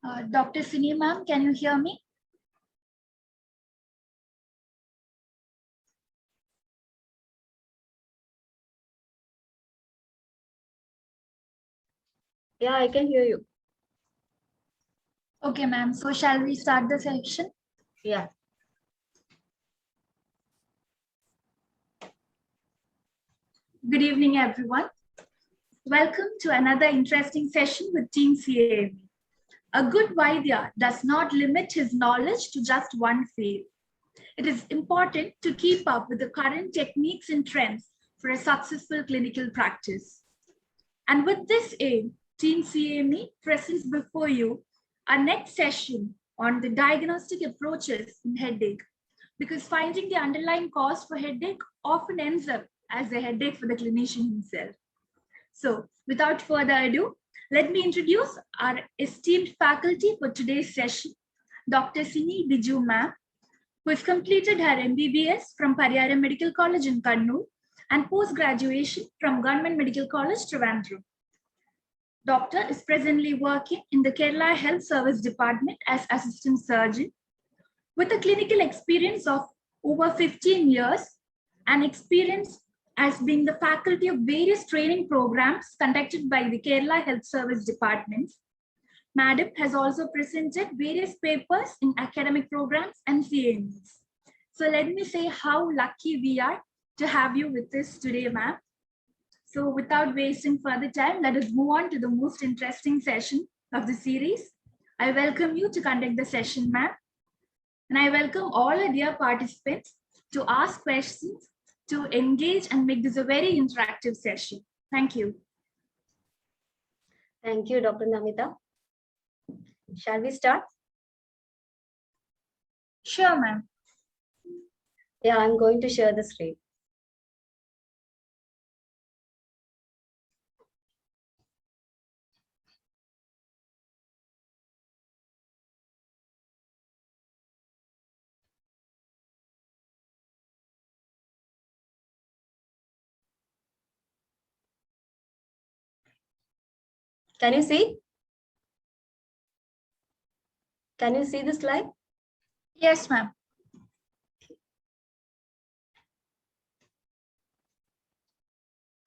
Dr. Sini ma'am, can you hear me? Yeah, I can hear you. Okay, ma'am. So shall we start the session? Yeah. Good evening, everyone. Welcome to another interesting session with Team CAAV. A good Vaidya does not limit his knowledge to just one field. It is important to keep up with the current techniques and trends for a successful clinical practice. And with this aim, Team CAME presents before you our next session on the diagnostic approaches in headache, because finding the underlying cause for headache often ends up as a headache for the clinician himself. So, without further ado, let me introduce our esteemed faculty for today's session, Dr. Sini Biju ma'am, who has completed her MBBS from Pariyara Medical College in Kannur and post-graduation from Government Medical College, Trivandrum. Doctor is presently working in the Kerala Health Service Department as assistant surgeon with a clinical experience of over 15 years and experience as being the faculty of various training programs conducted by the Kerala Health Service Department. Madam has also presented various papers in academic programs and CAMs. So let me say how lucky we are to have you with us today, ma'am. So without wasting further time, let us move on to the most interesting session of the series. I welcome you to conduct the session, ma'am. And I welcome all our dear participants to ask questions, to engage and make this a very interactive session. Thank you. Thank you, Dr. Namita. Shall we start? Sure, ma'am. Yeah, I'm going to share the screen. Can you see? Can you see the slide? Yes, ma'am.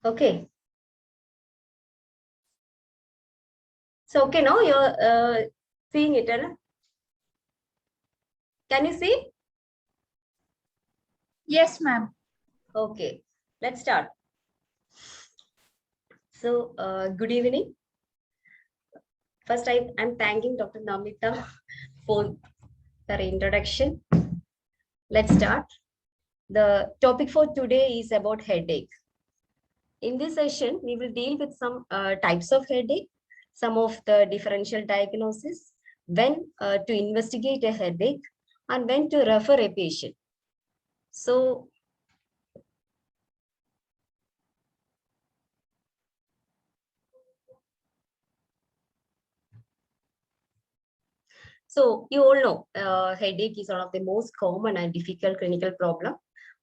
Okay. So, okay, now you're seeing it, right? Can you see? Yes, ma'am. Okay, let's start. So, good evening. First, I'm thanking Dr. Namita for her introduction. Let's start. The topic for today is about headache. In this session, we will deal with some types of headache, some of the differential diagnosis, when to investigate a headache, and when to refer a patient. So, you all know headache is one of the most common and difficult clinical problem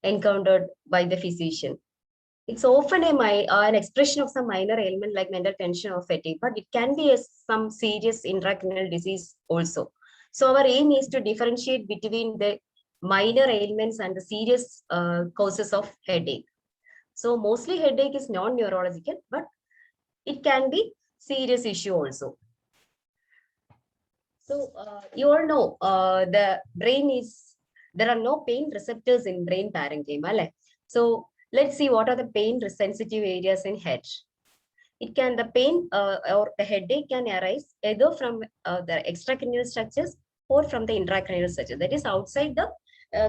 encountered by the physician. It's often an expression of some minor ailment like mental tension or fatigue, but it can be some serious intracranial disease also. So our aim is to differentiate between the minor ailments and the serious causes of headache. So mostly headache is non-neurological, but it can be serious issue also. So you all know the brain is, there are no pain receptors in brain parenchyma. So let's see what are the pain sensitive areas in head. It can, the pain or the headache can arise either from the extracranial structures or from the intracranial structure, that is outside the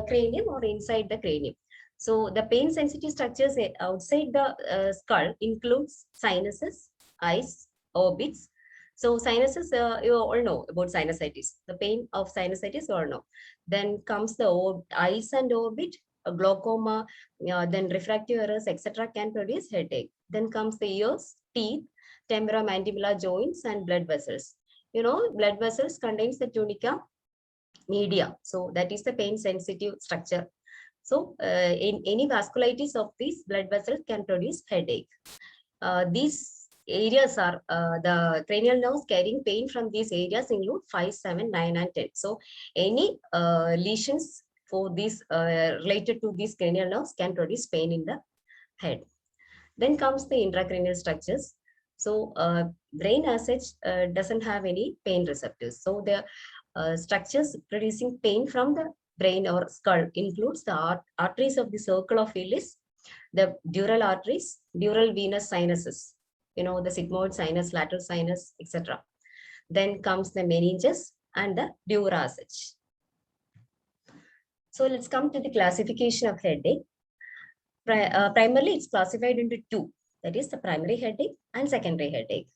cranium or inside the cranium. So the pain sensitive structures outside the skull includes sinuses, eyes, orbits. So sinuses, you all know about sinusitis, the pain of sinusitis or no. Then comes the eyes and orbit, glaucoma, then refractive errors, etc. can produce headache. Then comes the ears, teeth, temporomandibular joints, and blood vessels. You know, blood vessels contains the tunica media. So that is the pain sensitive structure. So in any vasculitis of these blood vessels can produce headache. These areas are the cranial nerves carrying pain from these areas include 5, 7, 9, and 10. So any lesions for these related to these cranial nerves can produce pain in the head. Then comes the intracranial structures. So brain as such doesn't have any pain receptors. So the structures producing pain from the brain or skull includes the arteries of the circle of Willis, the dural arteries, dural venous sinuses, the sigmoid sinus, lateral sinus, etc. Then comes the meninges and the dura as such. So let's come to the classification of headache. Primarily, it's classified into two. That is the primary headache and secondary headache.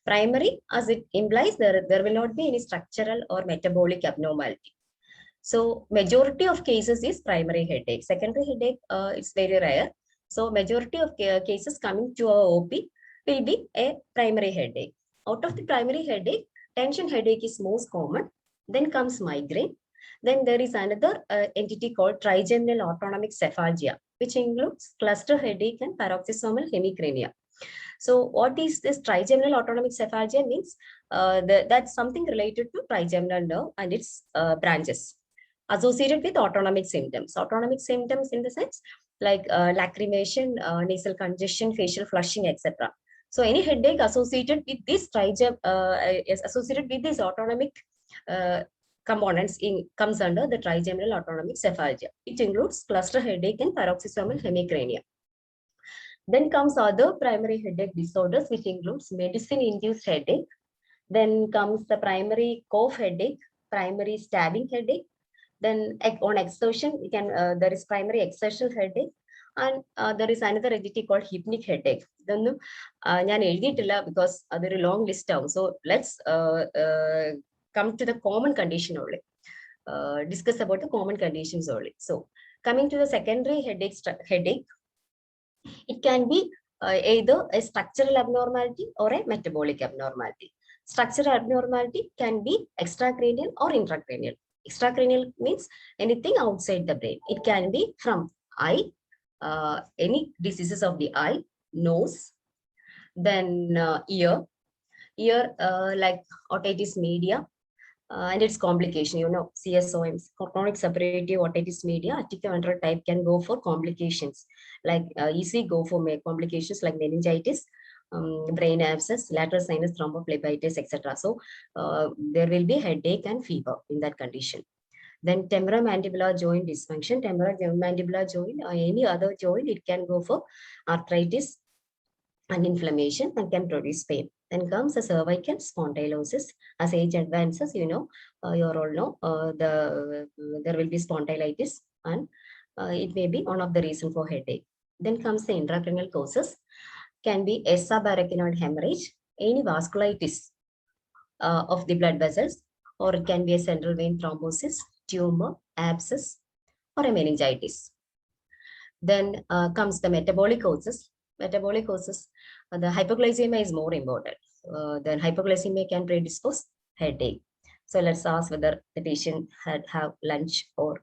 Primary, as it implies, there will not be any structural or metabolic abnormality. So majority of cases is primary headache. Secondary headache is very rare. So majority of cases coming to our OP will be a primary headache. Out of the primary headache, tension headache is most common. Then comes migraine. Then there is another entity called trigeminal autonomic cephalgia, which includes cluster headache and paroxysmal hemicrania. So what is this trigeminal autonomic cephalgia means? That's something related to trigeminal nerve and its branches associated with autonomic symptoms. Autonomic symptoms in the sense like lacrimation, nasal congestion, facial flushing, etc. So any headache associated with this is associated with this autonomic components comes under the trigeminal autonomic cephalgia. It includes cluster headache and paroxysmal hemicrania. Then comes other primary headache disorders, which includes medicine-induced headache. Then comes the primary cough headache, primary stabbing headache. Then on exertion, there is primary exertional headache. And there is another entity called hypnic headache. Then because there is a long list down. So let's come to the common condition only. Discuss about the common conditions only. So coming to the secondary headache, it can be either a structural abnormality or a metabolic abnormality. Structural abnormality can be extracranial or intracranial. Extracranial means anything outside the brain. It can be from eye, any diseases of the eye, nose, then ear like otitis media, and its complication, CSOMs, chronic suppurative otitis media, attica type can go for complications, like easily go for complications like meningitis, brain abscess, lateral sinus thrombophlebitis, etc. So there will be headache and fever in that condition. Then temporomandibular joint dysfunction, temporomandibular joint or any other joint, it can go for arthritis and inflammation and can produce pain. Then comes the cervical spondylosis. As age advances, you all know, there will be spondylitis, and it may be one of the reasons for headache. Then comes the intracranial causes. Can be a subarachnoid hemorrhage, any vasculitis of the blood vessels, or it can be a central vein thrombosis, tumor, abscess, or a meningitis. Then comes the metabolic causes. Metabolic causes, the hypoglycemia is more important. Then hypoglycemia can predispose headache. So let's ask whether the patient had have lunch or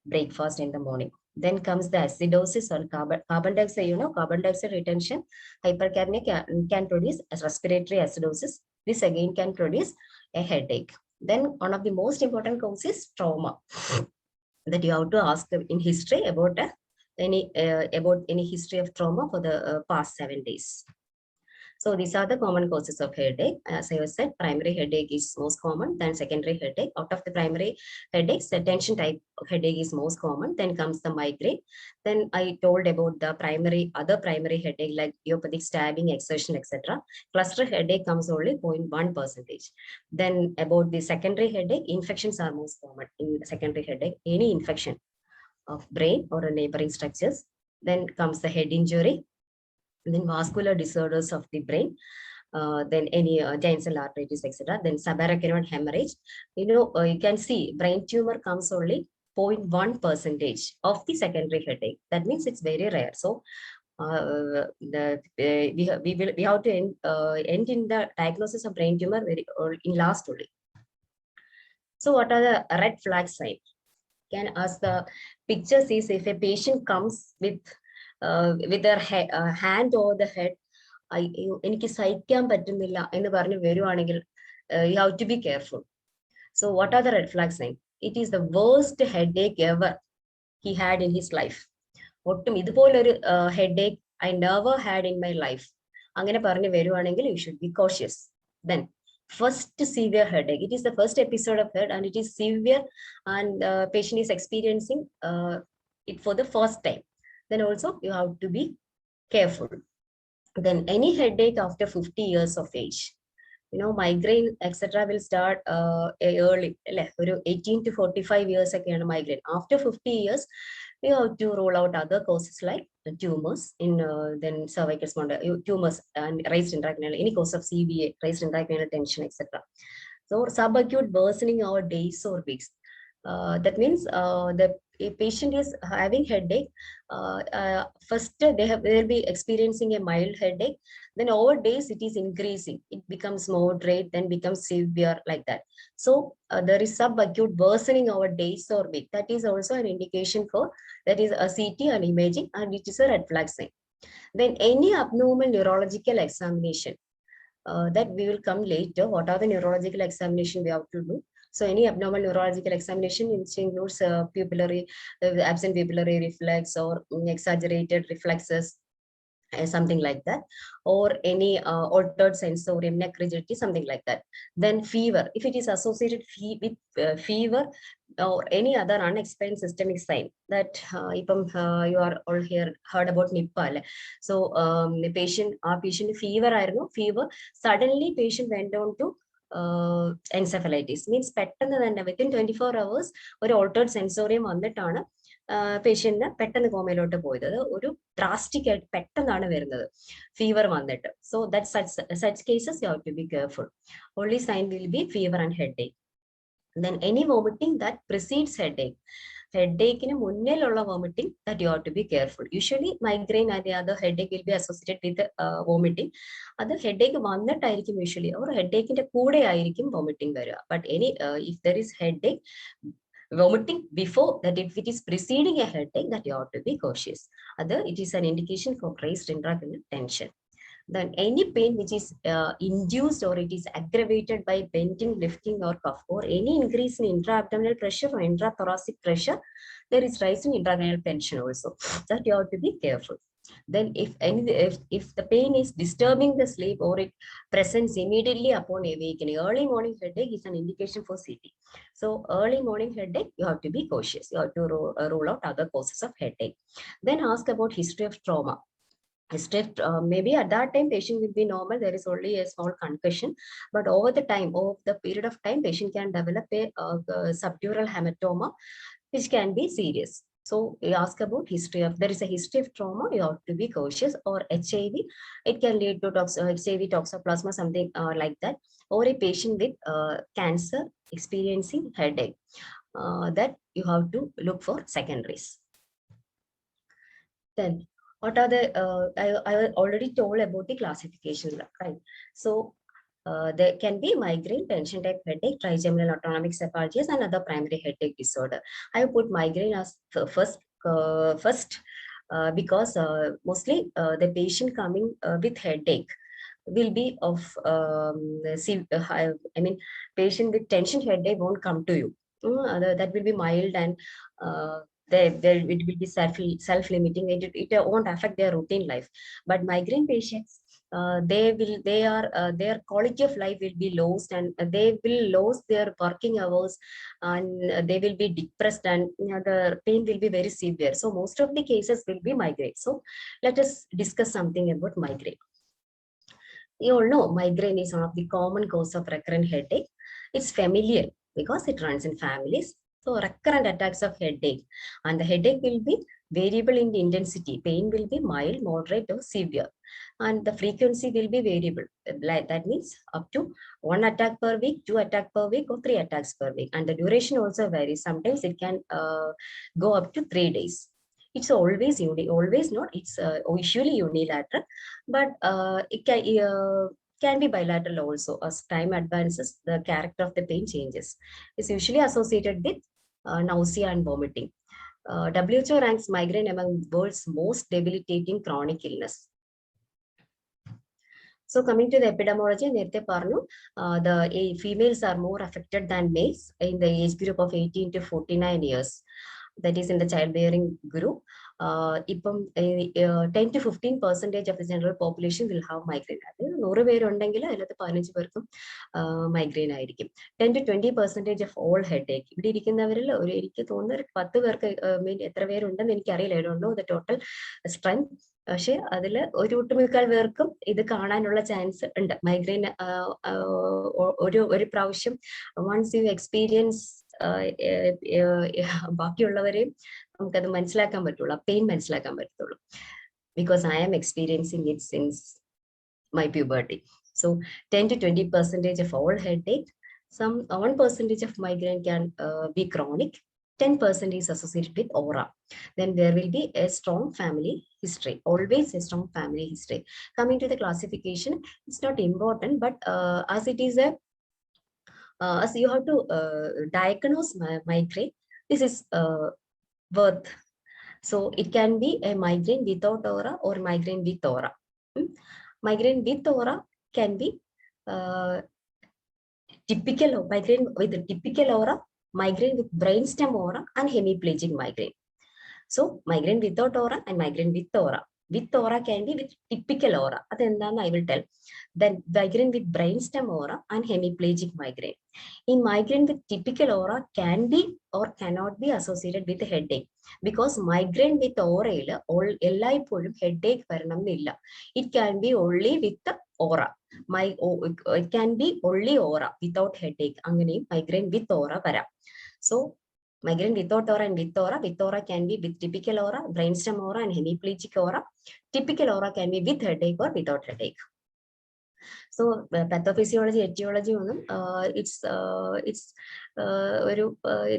breakfast in the morning. Then comes the acidosis or carbon dioxide. Carbon dioxide retention, hypercapnia can produce a respiratory acidosis. This again can produce a headache. Then one of the most important causes is trauma, that you have to ask in history about any history of trauma for the past 7 days. So these are the common causes of headache. As I said, primary headache is most common, then secondary headache. Out of the primary headaches, the tension type of headache is most common. Then comes the migraine. Then I told about the other primary headache like idiopathic stabbing, exertion, etc. Cluster headache comes only 0.1%. Then about the secondary headache, infections are most common in the secondary headache. Any infection of brain or neighboring structures. Then comes the head injury. Then vascular disorders of the brain, then any giant cell arteritis, etc. Then subarachnoid hemorrhage. You can see brain tumor comes only 0.1% of the secondary headache. That means it's very rare. So we have to end in the diagnosis of brain tumor in last only. So what are the red flag signs? Can ask the picture says if a patient comes with their hand over the head, എനിക്ക് സഹിക്കാൻ പറ്റുന്നില്ല എന്ന് പറഞ്ഞ് വരുവാണെങ്കിൽ you have to be careful. So what are the red flags sign? It is the worst headache ever he had in his life. ഒട്ടും ഇതുപോലൊരു headache I never had in my life. അങ്ങനെ പറഞ്ഞു വരുവാണെങ്കിൽ you should be cautious. Then first severe headache. It is the first episode of head and it is severe and patient is experiencing it for the first time. Then also you have to be careful. Then any headache after 50 years of age, you know, migraine etc will start early, 18 to 45 years again migraine. After 50 years we have to rule out other causes like tumors in then cervical tumors and raised intracranial, any cause of CVA, raised intracranial tension etc. So subacute worsening over days or weeks. That means the patient is having headache. First they will be experiencing a mild headache. Then over days it is increasing. It becomes moderate, then becomes severe like that. So there is subacute worsening over days or week. That is also an indication for that is a CT and imaging, and it is a red flag sign. Then any abnormal neurological examination. That we will come later. What are the neurological examination we have to do? So any abnormal neurological examination which includes pupillary, absent pupillary reflex or exaggerated reflexes, something like that, or any altered sensorium, neck rigidity, something like that. Then fever, if it is associated with fever or any other unexplained systemic sign, that you are all here heard about Nipah. So the patient fever, fever, suddenly patient went on to encephalitis, means പെട്ടെന്ന് തന്നെ within 24 hours ഒരു altered sensorium വന്നിട്ടാണ് പേഷ്യന്റിന് പെട്ടെന്ന് കോമയിലോട്ട് പോയത്. അത് ഒരു drastic ആയിട്ട് പെട്ടെന്നാണ് വരുന്നത് ഫീവർ വന്നിട്ട്. So that such cases you have to be careful. Only sign will be fever and headache. Then any vomiting that precedes headache. Headache മുന്നിലുള്ള vomiting, that you have to be careful. Usually migraine and the other headache will be associated with vomiting. Other headache വന്നിട്ടായിരിക്കും usually, or headache കൂടെ ആയിരിക്കും vomiting വരിക. But any if there is headache vomiting before that, if it is preceding a headache, that you have to be cautious. Other, it is an indication for raised intracranial tension. Then any pain which is induced or it is aggravated by bending, lifting or cough, or any increase in intra-abdominal pressure or intrathoracic pressure, there is rise in intracranial tension also, that you have to be careful. Then if the pain is disturbing the sleep or it presents immediately upon awakening, early morning headache is an indication for CT. So early morning headache, you have to be cautious. You have to rule out other causes of headache. Then ask about history of trauma. Maybe at that time patient will be normal, there is only a small concussion, but over the period of time, patient can develop a subdural hematoma which can be serious. So we ask about history of, there is a history of trauma, you have to be cautious. Or HIV, it can lead to HIV toxoplasma, something like that. Or a patient with cancer experiencing headache, that you have to look for secondaries. Then what are the I already told about the classification, right? So there can be migraine, tension type headache, trigeminal autonomic cephalgias, and other primary headache disorder. I put migraine as first because mostly the patient coming with headache will be of I mean, patient with tension headache won't come to you. That will be mild and it will be self-limiting. It won't affect their routine life. But migraine patients, their quality of life will be lost, and they will lose their working hours, and they will be depressed, and the pain will be very severe. So most of the cases will be migraine. So let us discuss something about migraine. You all know migraine is one of the common cause of recurrent headache. It's familiar because it runs in families. So recurrent attacks of headache, and the headache will be variable in the intensity. Pain will be mild, moderate, or severe, and the frequency will be variable. That means up to 1 attack per week, 2 attacks per week, or 3 attacks per week. And the duration also varies. Sometimes it can go up to 3 days. It's always not. It's usually unilateral, but it can be bilateral also. As time advances, the character of the pain changes. It's usually associated with nausea and vomiting. WHO ranks migraine among the world's most debilitating chronic illness. So coming to the epidemiology, നേരത്തെ പറഞ്ഞു, the females are more affected than males in the age group of 18 to 49 years. That is in the childbearing group. ഇപ്പം 10 to 15% of the general population will have migraine. അത് 100 പേരുണ്ടെങ്കിൽ അതിനകത്ത് 15 പേർക്കും migraine ആയിരിക്കും. 10 to 20% of all headache. ഇവിടെ ഇരിക്കുന്നവരിൽ എനിക്ക് തോന്നുന്ന 10 പേർക്ക് എത്ര പേരുണ്ടെന്ന് എനിക്കറിയില്ല. I don't know the total strength. പക്ഷെ അതിൽ ഒട്ടുമിക്കാൽ പേർക്കും ഇത് കാണാനുള്ള ചാൻസ് ഉണ്ട്. മൈഗ്രെയിൻ ഒരു പ്രാവശ്യം വൺസ് യു എക്സ്പീരിയൻസ് ബാക്കിയുള്ളവരെയും നമുക്കത് മനസ്സിലാക്കാൻ പറ്റുള്ളൂ, പെയിൻ മനസ്സിലാക്കാൻ പറ്റത്തുള്ളൂ. Because I am experiencing it since my puberty. So 10 to 20% of all headache. Some 1% of migraine can be chronic. 10% is associated with aura. Then there will be a strong family history, always a strong family history. Coming to the classification, it's not important, but as it is as you have to diagnose migraine, this is worth. So it can be a migraine without aura or migraine with aura. Migraine with aura can be typical migraine with a typical aura, migraine with brainstem aura, and hemiplegic migraine. So migraine without aura and migraine with aura. With aura can be with typical aura. That's I will tell. Then migraine with brainstem aura and hemiplegic migraine. In migraine with typical aura can be or cannot be associated with headache, because migraine with aura എല്ലായ്പ്പോഴും headache വരണമെന്നില്ല. It can be only with the aura. It can be only aura without headache. അങ്ങനെയും migraine with aura വരാം. So migraine without aura and with aura can be with typical aura, brainstem aura, and hemiplegic aura. Typical aura can be with headache or without headache. So pathophysiology, etiology, it's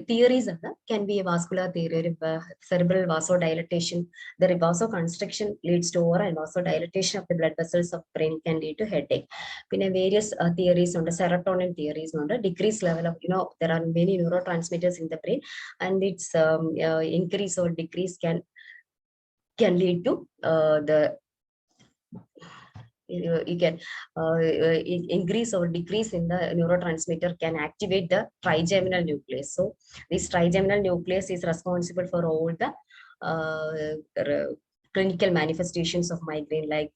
theories can be a vascular theory, cerebral vasodilatation. The vasoconstriction leads to aura, and vasodilatation of the blood vessels of brain can lead to headache. Various theories on the serotonin theories on the decreased level of, there are many neurotransmitters in the brain, and its increase or decrease can lead to the you can increase or decrease in the neurotransmitter can activate the trigeminal nucleus. So this trigeminal nucleus is responsible for all the clinical manifestations of migraine, like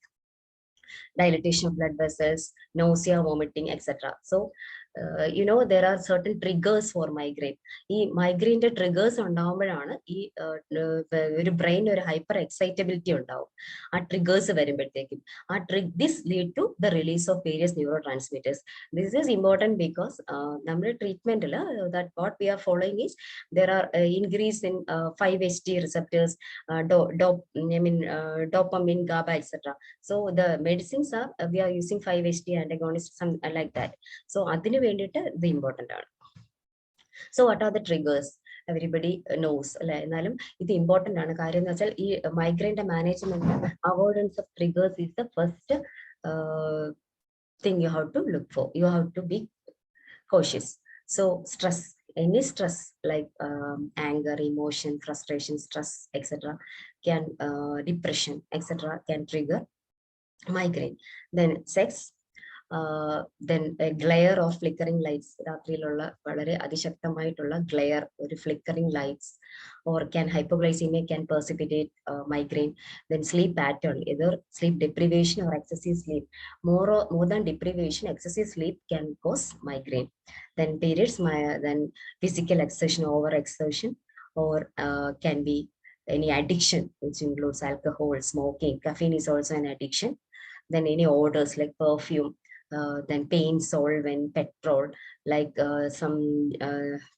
dilatation of blood vessels, nausea, vomiting, etc. So there are certain triggers for migraine. Migraine triggers ഉണ്ടാവുമ്പോഴാണ് ഒരു brain ഒരു hyper excitability ഉണ്ടാവും. ആ triggers വരുമ്പോഴത്തേക്കും this lead to the release of various neurotransmitters. This is important because നമ്മുടെ ട്രീറ്റ്മെന്റിൽ that what we are following is there are increase in 5-HT receptors, dopamine, GABA, etc. So the medicines are we are using 5-HT antagonists, something like that. So adinu vendite the important ആണ്. So what are the triggers? Everybody knows അല്ലെ, എന്നാലും ഇത് important ആണ്. കാര്യം എന്ന് വെച്ചാൽ ഈ മൈഗ്രെയിന്റെ management, avoidance of triggers is the first thing you have to look for. You have to be cautious. So stress, any stress like anger, emotion, frustration, stress, etc. can depression, etc. can trigger migraine. Then sex, then a glare of flickering lights, രാത്രിയിലുള്ള വളരെ അതിശക്തമായിട്ടുള്ള glare, ഒരു flickering lights, or can hypoglycemia can precipitate migraine. Then sleep pattern, either sleep deprivation or excessive sleep. More than deprivation, excessive sleep can cause migraine. Then periods, then physical exertion, over exertion, or can be any addiction, which includes alcohol, smoking. Caffeine is also an addiction. Then any odors like perfume, then paint solvent, petrol, like some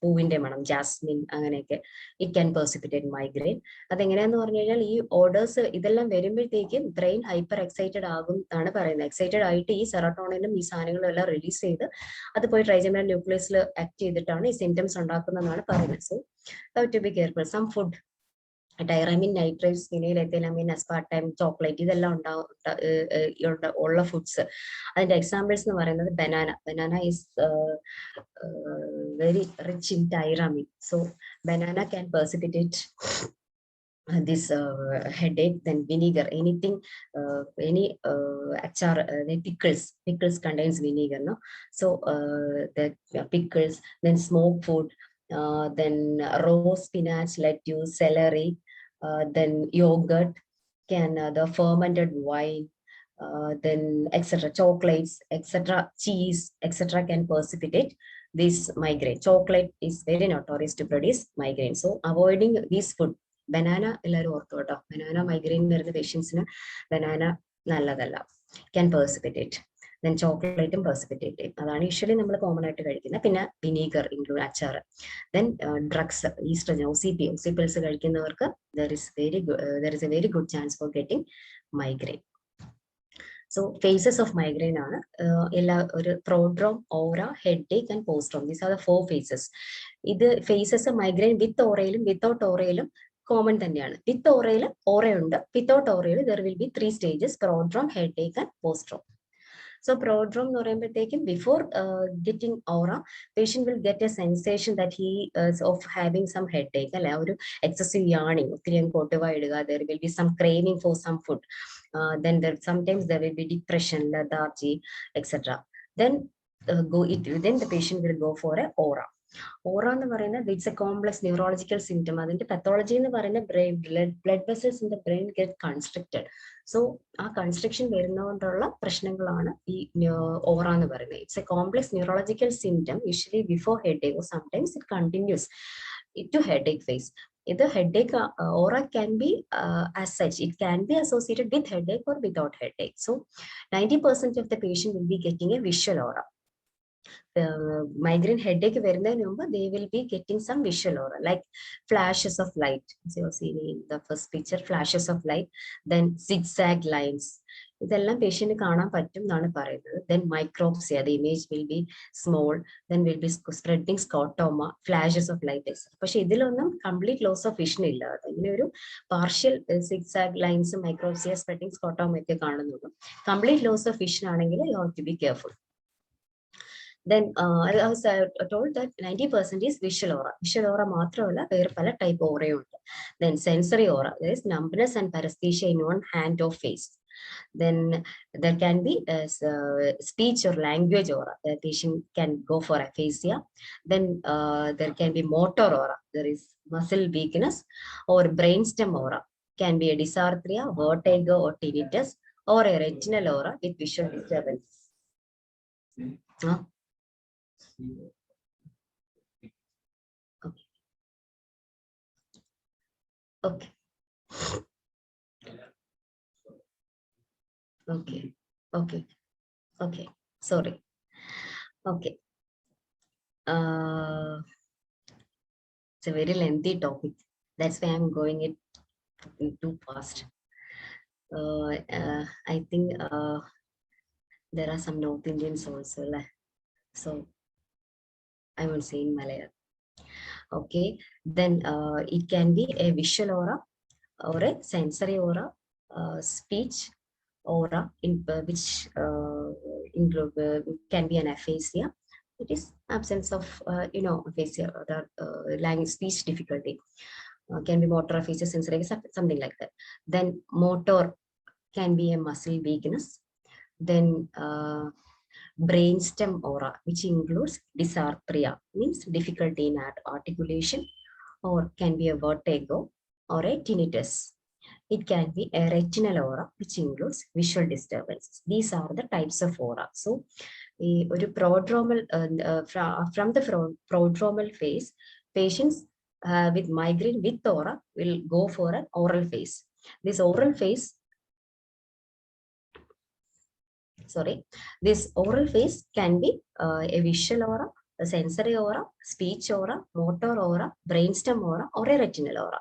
പൂവിന്റെ മണം, Jasmine, അങ്ങനെയൊക്കെ, it can precipitate migraine. അതെങ്ങനെയാന്ന് പറഞ്ഞു കഴിഞ്ഞാൽ ഈ orders ഇതെല്ലാം വരുമ്പോഴത്തേക്കും brain hyper excited ആകും എന്നാണ് പറയുന്നത്. എക്സൈറ്റഡ് ആയിട്ട് ഈ സെറട്ടോണിനും ഈ സാധനങ്ങളും എല്ലാം റിലീസ് ചെയ്ത് അത് പോയി ട്രൈജമിനൽ ന്യൂക്ലിയസിൽ ആക്ട് ചെയ്തിട്ടാണ് ഈ സിംറ്റംസ് ഉണ്ടാക്കുന്നതെന്നാണ് പറയുന്നത്. So to be careful. Some food, tyramine, nitrates, phenylethylamine, aspartame, chocolate, ഇതെല്ലാം ഉള്ള ഫുഡ്സ്. അതിന്റെ എക്സാമ്പിൾസ് എന്ന് പറയുന്നത് banana is very rich in tyramine. So banana can precipitate this headache, then vinegar, anything, any achar, pickles contains vinegar, no? So the pickles, then smoked food, then raw spinach, lettuce, celery, then yogurt, the fermented wine, then etc. chocolates, etc. cheese, etc. can precipitate this migraine. Chocolate is very notorious to produce migraine. So avoiding this food. Banana എല്ലാവരും ഓർത്തു കേട്ടോ, banana migraine വരുന്ന പേഷ്യൻസിന് banana നല്ലതല്ല, can precipitate. Then ചോക്ലേറ്റും precipitate ചെയ്യും. അതാണ് usually നമ്മൾ കോമൺ ആയിട്ട് കഴിക്കുന്നത്. പിന്നെ വിനീഗർ ഇൻക്ലൂഡ് അച്ചാർ. Then drugs, oestrogen, OCP pills കഴിക്കുന്നവർക്ക് there is a very good chance for getting migraine. So phases of migraine are prodrome, aura, headache, and postdrome. These are the 4 phases. Either phases of migraine with auralum, without auralum, common thaniyana. With auralum, aura unda. Without auralum, there will be 3 stages: prodrome, headache, and postdrome. So prodrome before getting aura, patient will get a sensation that he is of having some headache, excessive yawning, there will be some craving for some food. Then sometimes there will be depression, lethargy, etc. Then then the patient will go for an aura. Aura it's a complex neurological symptom. Adinte pathology brain blood vessels in the brain get constricted. So a constriction varunnakondulla prashnangalana ee aura ennu parayunne. It's a complex neurological symptom, usually before headache, or sometimes it continues to headache phase. The headache aura can be as such, it can be associated with headache or without headache. So 90% of the patient will be getting a visual aura. Migraine headache they will be getting some visual aura, like flashes of light. As you see in the first picture, flashes of light, then zigzag lines. Patient then micropsia, the image will be small, then will be spreading scotoma, flashes of light. But complete loss of vision, partial zigzag lines, micropsia, spreading scotoma. Complete loss of vision, you have to be careful. Then I was told that 90% is visual aura. Visual aura matralla vera pala type aura undu. Then sensory aura, there is numbness and paresthesia in one hand or face. Then there can be speech or language aura. The patient can go for aphasia. Then there can be motor aura. There is muscle weakness, or brainstem aura. Can be a dysarthria, vertigo, or tinnitus, or a retinal aura with visual disturbance. Okay. Okay. Okay. Okay. Sorry. Okay. It's a very lengthy topic. That's why I'm going it too fast. I think there are some North Indians also. So I won't say in Malayalam. Okay. Then it can be a visual aura, or a sensory aura, speech aura, which include can be an aphasia. It is absence of aphasia, or language speech difficulty. Can be motor aphasia, sensory, something like that. Then motor can be a muscle weakness. Then brainstem aura, which includes dysarthria, means difficulty in articulation, or can be a vertigo or a tinnitus. It can be a retinal aura, which includes visual disturbances. These are the types of aura. So prodromal, from the prodromal phase, patients with migraine with aura will go for an oral phase. This oral phase, this oral phase can be a visual aura, a sensory aura, speech aura, motor aura, brainstem aura, or a retinal aura.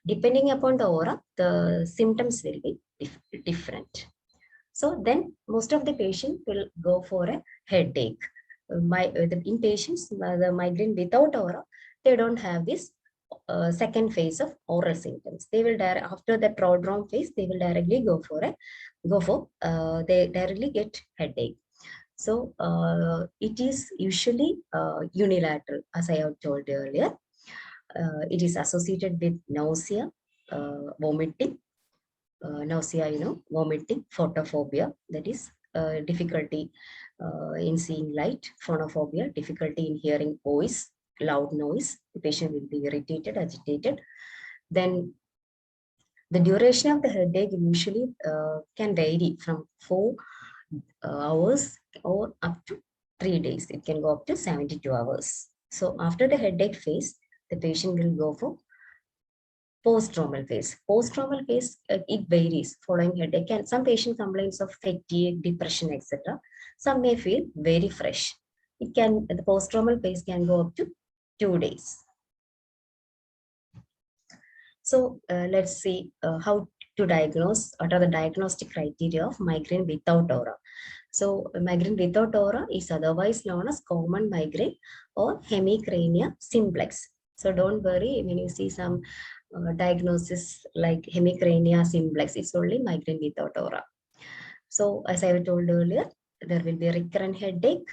Depending upon the aura, the symptoms will be different. So then most of the patient will go for a headache. In patients, the migraine without aura, they don't have this second phase of oral symptoms. They will after the prodrome phase, they will directly they directly get headache. So it is usually unilateral, as I have told earlier. It is associated with nausea, vomiting, nausea, vomiting, photophobia, that is difficulty in seeing light, phonophobia, difficulty in hearing voice, loud noise. The patient will be irritated, agitated. Then the duration of the headache usually can vary from 4 hours or up to 3 days. It can go up to 72 hours. So after the headache phase, the patient will go for post-traumal phase. Post-traumal phase, it varies following headache, and some patient complaints of fatigue, depression, etc. Some may feel very fresh. The post-traumal phase can go up to 2 days. So let's see how to diagnose. What are the diagnostic criteria of migraine without aura? So migraine without aura is otherwise known as common migraine or hemicrania simplex. So don't worry when you see some diagnosis like hemicrania simplex, it's only migraine without aura. So as I told earlier, there will be a recurrent headache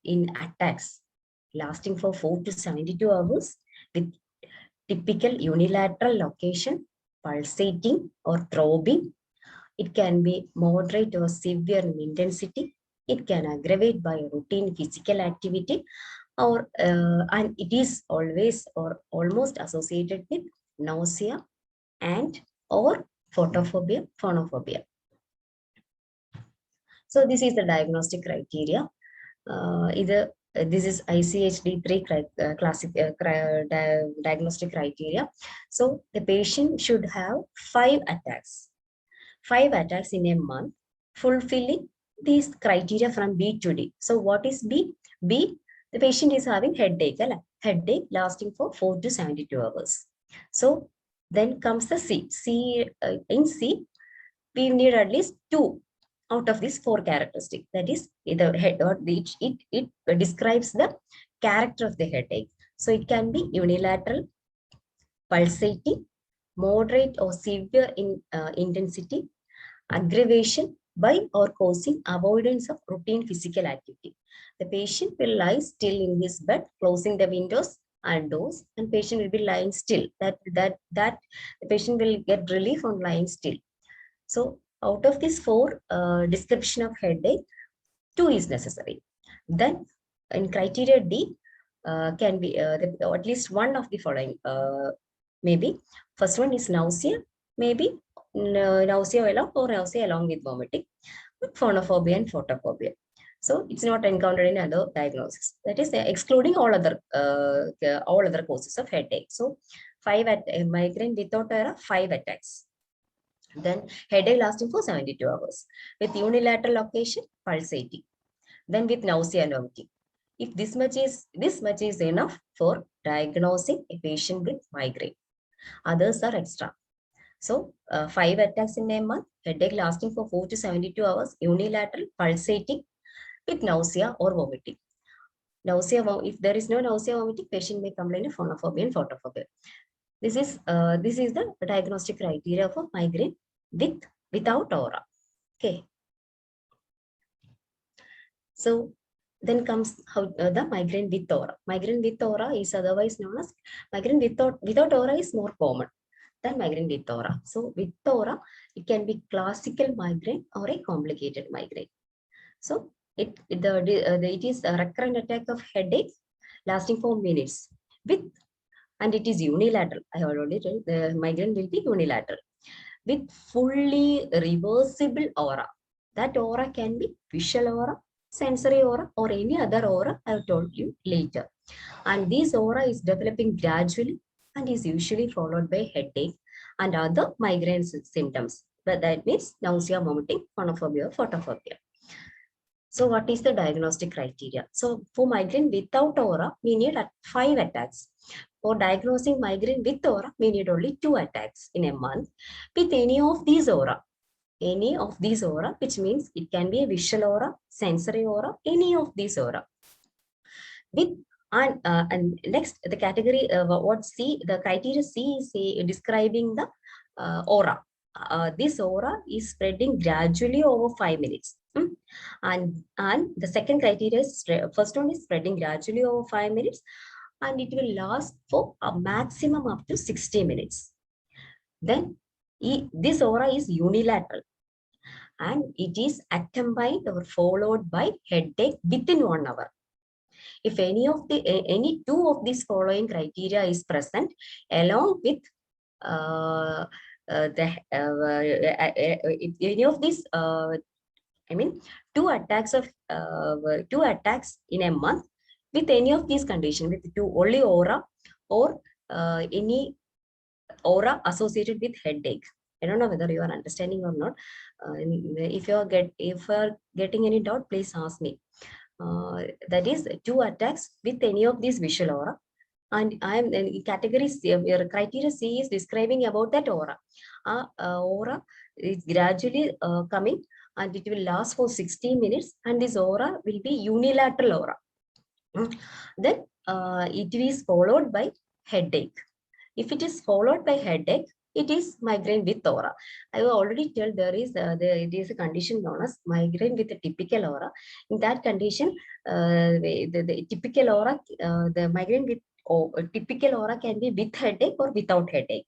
in attacks lasting for 4 to 72 hours with typical unilateral location, pulsating or throbbing. It can be moderate or severe in intensity. It can aggravate by routine physical activity, or and it is always or almost associated with nausea and or photophobia, phonophobia. So this is the diagnostic criteria. This is ICHD-3 diagnostic criteria. So the patient should have 5 attacks in a month, fulfilling these criteria from B to D. So what is B? B, the patient is having headache lasting for 4 to 72 hours. So then comes the C. In C, we need at least 2 out of these 4 characteristics. That is, the head or it describes the character of the headache. So it can be unilateral, pulsating, moderate or severe in intensity, aggravation by or causing avoidance of routine physical activity. The patient will lie still in his bed, closing the windows and doors, and patient will be lying still. That the patient will get relief on lying still. So out of these 4 description of headache, 2 is necessary. Then in criteria D can be at least one of the following. Maybe first one is nausea, maybe nausea alone or nausea along with vomiting, with phonophobia and photophobia. So it's not encountered in other diagnosis. That is excluding all other causes of headache. So 5 at migraine without aura, 5 attacks. Then headache lasting for 72 hours with unilateral location, pulsating. Then with nausea and vomiting. If this much is enough for diagnosing a patient with migraine. Others are extra. So 5 attacks in a month, headache lasting for 4 to 72 hours, unilateral, pulsating with nausea or vomiting. Nausea, if there is no nausea vomiting, patient may complain of phonophobia and photophobia. This is the diagnostic criteria for migraine without aura. Okay. So then comes how the migraine with aura. Migraine with aura is otherwise known as migraine without aura is more common than migraine with aura. So with aura, it can be classical migraine or a complicated migraine. So it is a recurrent attack of headache lasting for minutes and it is unilateral. I already told the migraine will be unilateral with fully reversible aura. That aura can be visual aura, sensory aura, or any other aura I have told you later. And this aura is developing gradually and is usually followed by headache and other migraine symptoms. But that means nausea, vomiting, phonophobia, photophobia. So what is the diagnostic criteria? So for migraine without aura, we need 5 attacks. For diagnosing migraine with aura, we need only 2 attacks in a month with any of these aura. Any of these aura, which means it can be a visual aura, sensory aura, any of these aura. And next, the category, the criteria C is describing the aura. This aura is spreading gradually over 5 minutes. And the second criteria is, first one is spreading gradually over 5 minutes. and it will last for a maximum up to 60 minutes. Then this aura is unilateral and it is accompanied or followed by headache within 1 hour. If any two of these following criteria is present, along with if any of these, two attacks in a month with any of these conditions, with only aura or any aura associated with headache. I don't know whether you are understanding or not. If you are getting any doubt, please ask me. That is 2 attacks with any of these visual aura, and I am in category C, criteria C is describing about that aura. Aura is gradually coming and it will last for 60 minutes, and this aura will be unilateral aura. Then it is followed by headache. If it is followed by headache, it is migraine with aura. I have already told it is a condition known as migraine with a typical aura. In that condition, the typical aura, the migraine with typical aura can be with headache or without headache.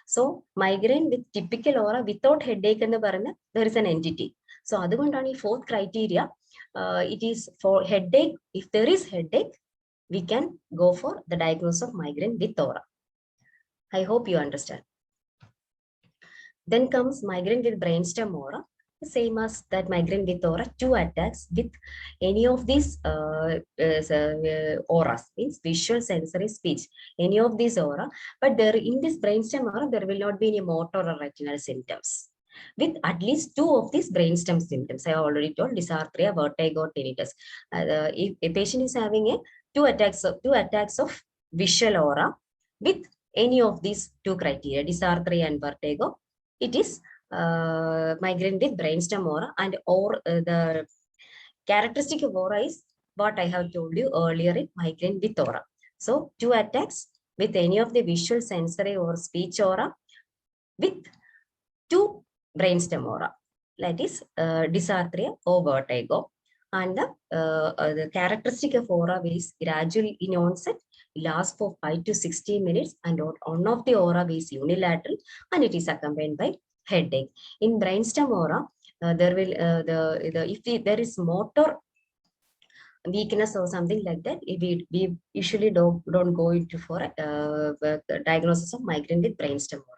So migraine with typical aura without headache and there is an entity. So adugondani fourth criteria, it is for headache. If there is headache, we can go for the diagnosis of migraine with aura. I hope you understand. Then comes migraine with brainstem aura, the same as that migraine with aura, 2 attacks with any of these auras, means visual, sensory, speech, any of these aura, but there in this brainstem aura, there will not be any motor or retinal symptoms. With at least 2 of these brainstem symptoms, I already told, dysarthria, vertigo, tinnitus. If a patient is having 2 attacks of visual aura with any of these 2 criteria, dysarthria and vertigo, it is migraine with brainstem aura, and the characteristic of aura is what I have told you earlier in migraine with aura. So 2 attacks with any of the visual, sensory or speech aura with 2 brainstem aura, that is dysarthria or vertigo, and the characteristic of aura is gradual in onset, lasts for 5 to 60 minutes, and one of the aura is unilateral and it is accompanied by headache. In brainstem aura, there will if there is motor weakness or something like that, we usually don't go into for diagnosis of migraine with brainstem aura.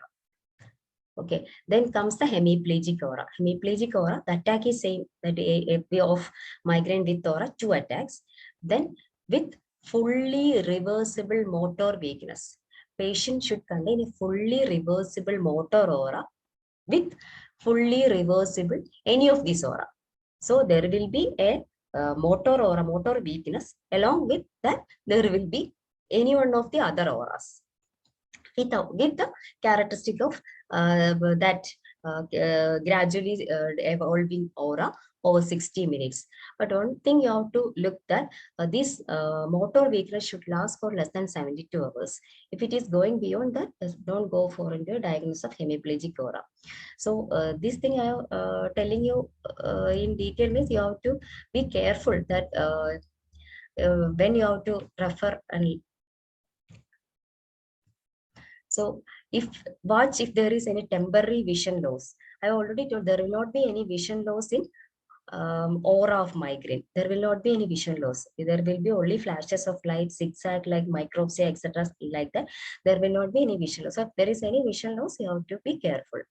Okay, then comes the hemiplegic aura. Hemiplegic aura, the attack is same, that a of migraine with aura, 2 attacks. Then with fully reversible motor weakness. Patient should contain a fully reversible motor aura with fully reversible any of these aura. So there will be a motor aura, motor weakness. Along with that, there will be any one of the other auras. With the characteristic of that gradually evolving aura over 60 minutes. But one thing you have to look that this motor weakness should last for less than 72 hours. If it is going beyond that, don't go for into a diagnosis of hemiplegic aura. So this thing I am telling you in detail means you have to be careful that when you have to refer and so watch if there is any temporary vision loss. I already told there will not be any vision loss in aura of migraine. There will not be any vision loss. There will be only flashes of light, zigzag like micropsia, etc. like that. There will not be any vision loss. So if there is any vision loss, you have to be careful.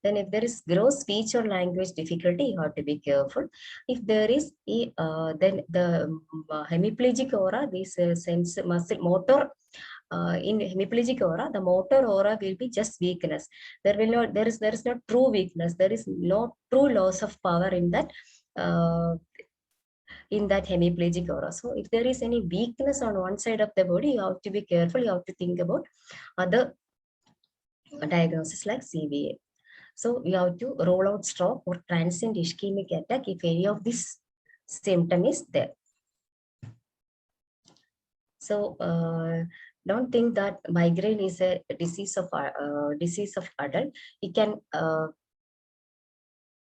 Then if there is gross speech or language difficulty, you have to be careful. If there is then the hemiplegic aura, this sense muscle motor. In hemiplegic aura, the motor aura will be just weakness. There is no true weakness. There is no true loss of power in that hemiplegic aura. So if there is any weakness on one side of the body, you have to be careful. You have to think about other diagnosis like CVA. So you have to roll out stroke or transient ischemic attack if any of this symptom is there. So don't think that migraine is a disease of adult. It can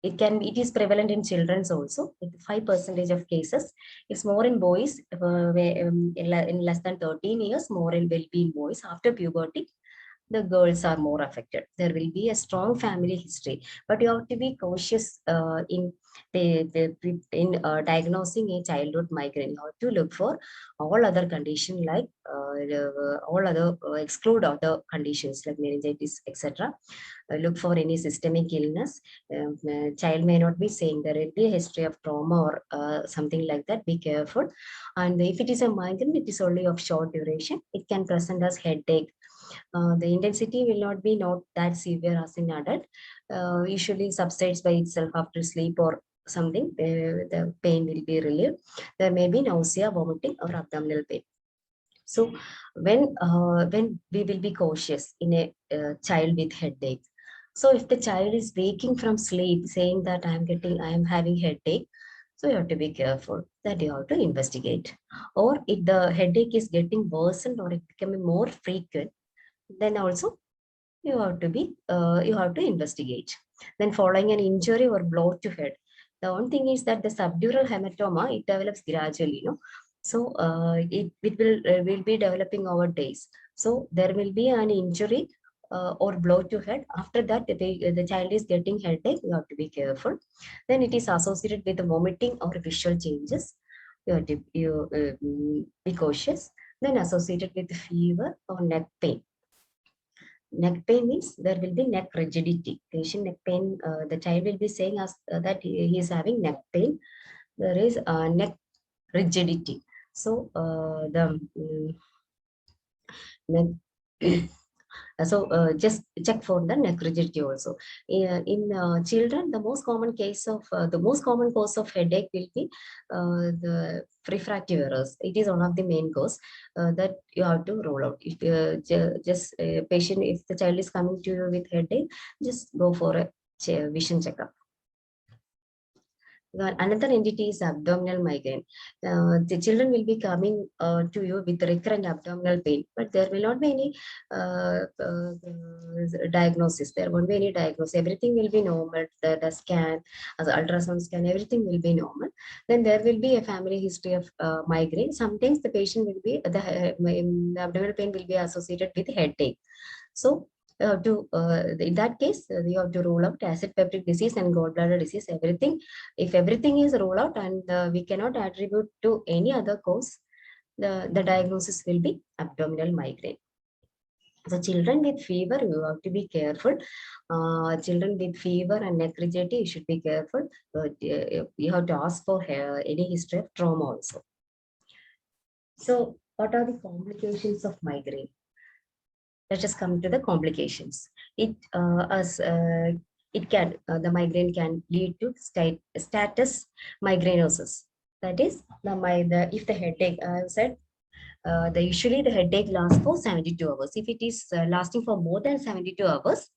it is prevalent in children also, with 5% of cases. It's more in boys, in less than 13 years, more will be in boys. After puberty, the girls are more affected. There will be a strong family history, but you have to be cautious in diagnosing a childhood migraine. You have to look for all other conditions like all other exclude other conditions like meningitis, etc. Look for any systemic illness. Child may not be saying there will be a history of trauma or something like that. Be careful. And if it is a migraine, it is only of short duration. It can present as headache. The intensity will not that severe as in adult. Usually subsides by itself after sleep or something. The pain will be relieved. There may be nausea, vomiting, or abdominal pain. So when we will be cautious in a child with headache. So if the child is waking from sleep saying that I am having headache, so you have to be careful that you have to investigate. Or if the headache is getting worsened or it becoming more frequent, then also you have to investigate. Then following an injury or blow to head, the one thing is that the subdural hematoma, it develops gradually, so it will be developing over days. So there will be an injury or blow to head. After that, the child is getting headache, you have to be careful. Then it is associated with vomiting or visual changes. You have to be cautious. Then associated with fever or neck pain. Neck pain means there will be neck rigidity. Patient neck pain, the child will be saying that he is having neck pain. There is neck rigidity. So neck just check for the neck rigidity also. In children, the most common cause of headache will be the refractive errors. It is one of the main cause that you have to rule out. If just patient, if the child is coming to you with headache, just go for a vision checkup. Another entity is abdominal migraine. The children will be coming to you with recurrent abdominal pain, but there will not be any diagnosis. There won't be any diagnosis. Everything will be normal. The scan, as ultrasound scan, everything will be normal. Then there will be a family history of migraine. Sometimes the patient will be the abdominal pain will be associated with headache. So in that case, you have to rule out acid peptic disease and gallbladder disease, everything. If everything is ruled out and we cannot attribute to any other cause, the diagnosis will be abdominal migraine. So children with fever, you have to be careful. Children with fever and neck rigidity, you should be careful. You have to ask for any history of trauma also. So what are the complications of migraine? Let us come to the complications. The migraine can lead to status migrainosus. That is, if the headache, I have said, usually the headache lasts for 72 hours. If it is lasting for more than 72 hours,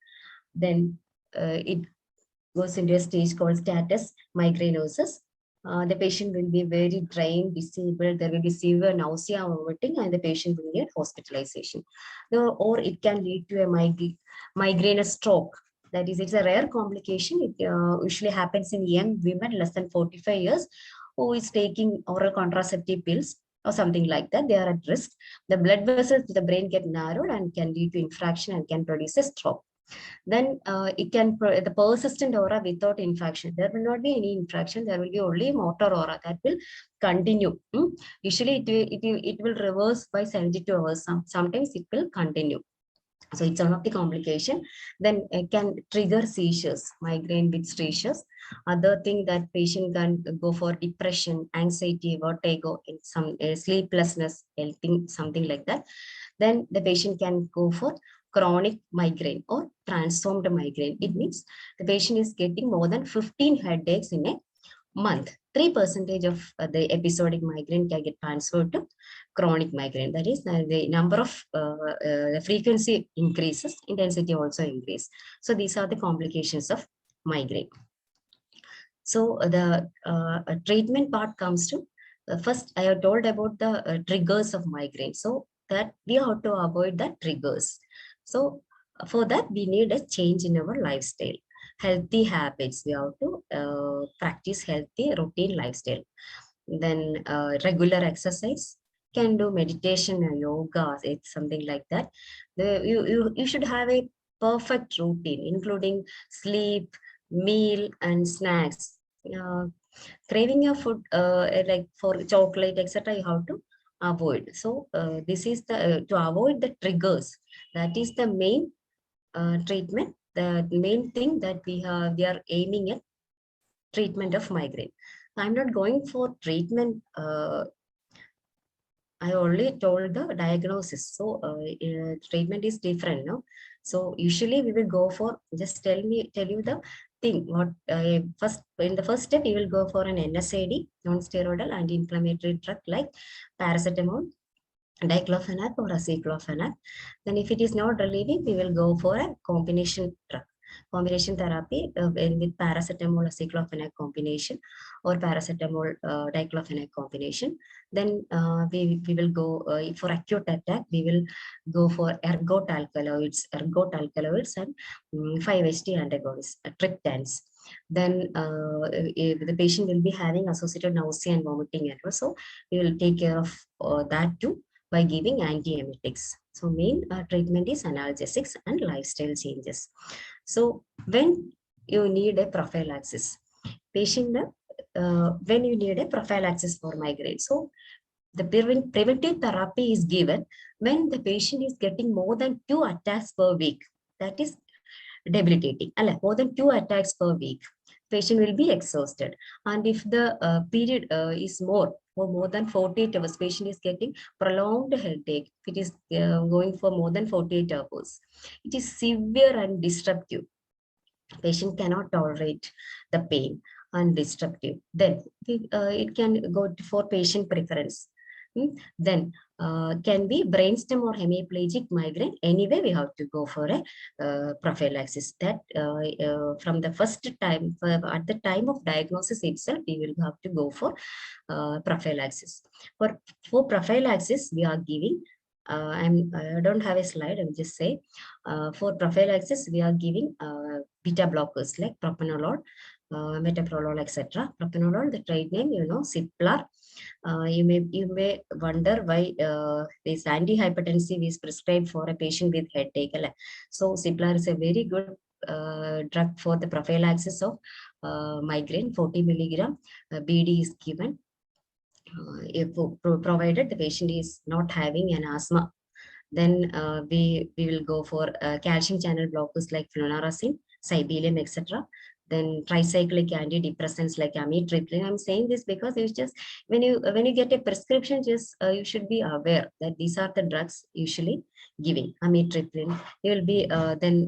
then it goes into a stage called status migrainosus. The patient will be very drained, disabled, there will be severe nausea, vomiting, and the patient will get hospitalization. Or it can lead to a migraine stroke. That is, it's a rare complication. It usually happens in young women less than 45 years who is taking oral contraceptive pills or something like that. They are at risk. The blood vessels to the brain get narrowed and can lead to infraction and can produce a stroke. Then it can the persistent aura without infraction. There will not be any infraction. There will be only motor aura that will continue. Usually it will reverse by 72 hours. Sometimes it will continue. So it's one of the complication. Then it can trigger seizures, migraine with seizures. Other thing that patient can go for depression, anxiety, vertigo, some sleeplessness, something like that. Then the patient can go for chronic migraine or transformed migraine. It means the patient is getting more than 15 headaches in a month. 3% of the episodic migraine can get transferred to chronic migraine. That is, the number of the frequency increases, intensity also increase. So these are the complications of migraine. So the treatment part comes to first. I have told about the triggers of migraine. So that we have to avoid the triggers. So for that, we need a change in our lifestyle, healthy habits. We have to practice healthy routine lifestyle. Then regular exercise, can do meditation or yoga, it's something like that. You should have a perfect routine, including sleep, meal, and snacks. Craving your food, like for chocolate, etc., you have to avoid. So this is the to avoid the triggers. That is the main treatment. The main thing that we are aiming at treatment of migraine. I'm not going for treatment. I only told the diagnosis. So treatment is different, no? So usually we will go for, just tell you the thing. What first, in the first step, you will go for an NSAID, non-steroidal anti-inflammatory drug like paracetamol, diclofenac or aceclofenac. Then if it is not relieving, we will go for a combination drug. Combination therapy with paracetamol aceclofenac combination or paracetamol diclofenac combination. Then we will go for acute attack, we will go for ergot alkaloids and 5-HT antagonists, triptans. Then the patient will be having associated nausea and vomiting, and also we will take care of that too by giving antiemetics. So main treatment is analgesics and lifestyle changes. So when you need a prophylaxis, patient, when you need a prophylaxis for migraine, so the preventive therapy is given when the patient is getting more than 2 attacks per week. That is debilitating. More than 2 attacks per week, patient will be exhausted. And if the period is more than 48 hours, patient is getting prolonged headache, it is going for more than 48 hours, it is severe and disruptive, patient cannot tolerate the pain and disruptive, then it can go for patient preference. Then can be brainstem or hemiplegic migraine. Anyway, we have to go for a prophylaxis. That from the first time, at the time of diagnosis itself, we will have to go for prophylaxis. For prophylaxis, we are giving. I don't have a slide. I will just say for prophylaxis, we are giving beta blockers like propranolol, metoprolol, etc. Propranolol, the trade name, Ciplar. You may wonder why this antihypertensive is prescribed for a patient with headache. So Ciplar is a very good drug for the prophylaxis of migraine. 40 milligram BD is given, if provided the patient is not having an asthma. Then we will go for calcium channel blockers like flunarizine, Sibelium, etc. Then tricyclic antidepressants like amitriptyline. I'm saying this because it's just when you get a prescription, just you should be aware that these are the drugs usually giving. Amitriptyline, you will be then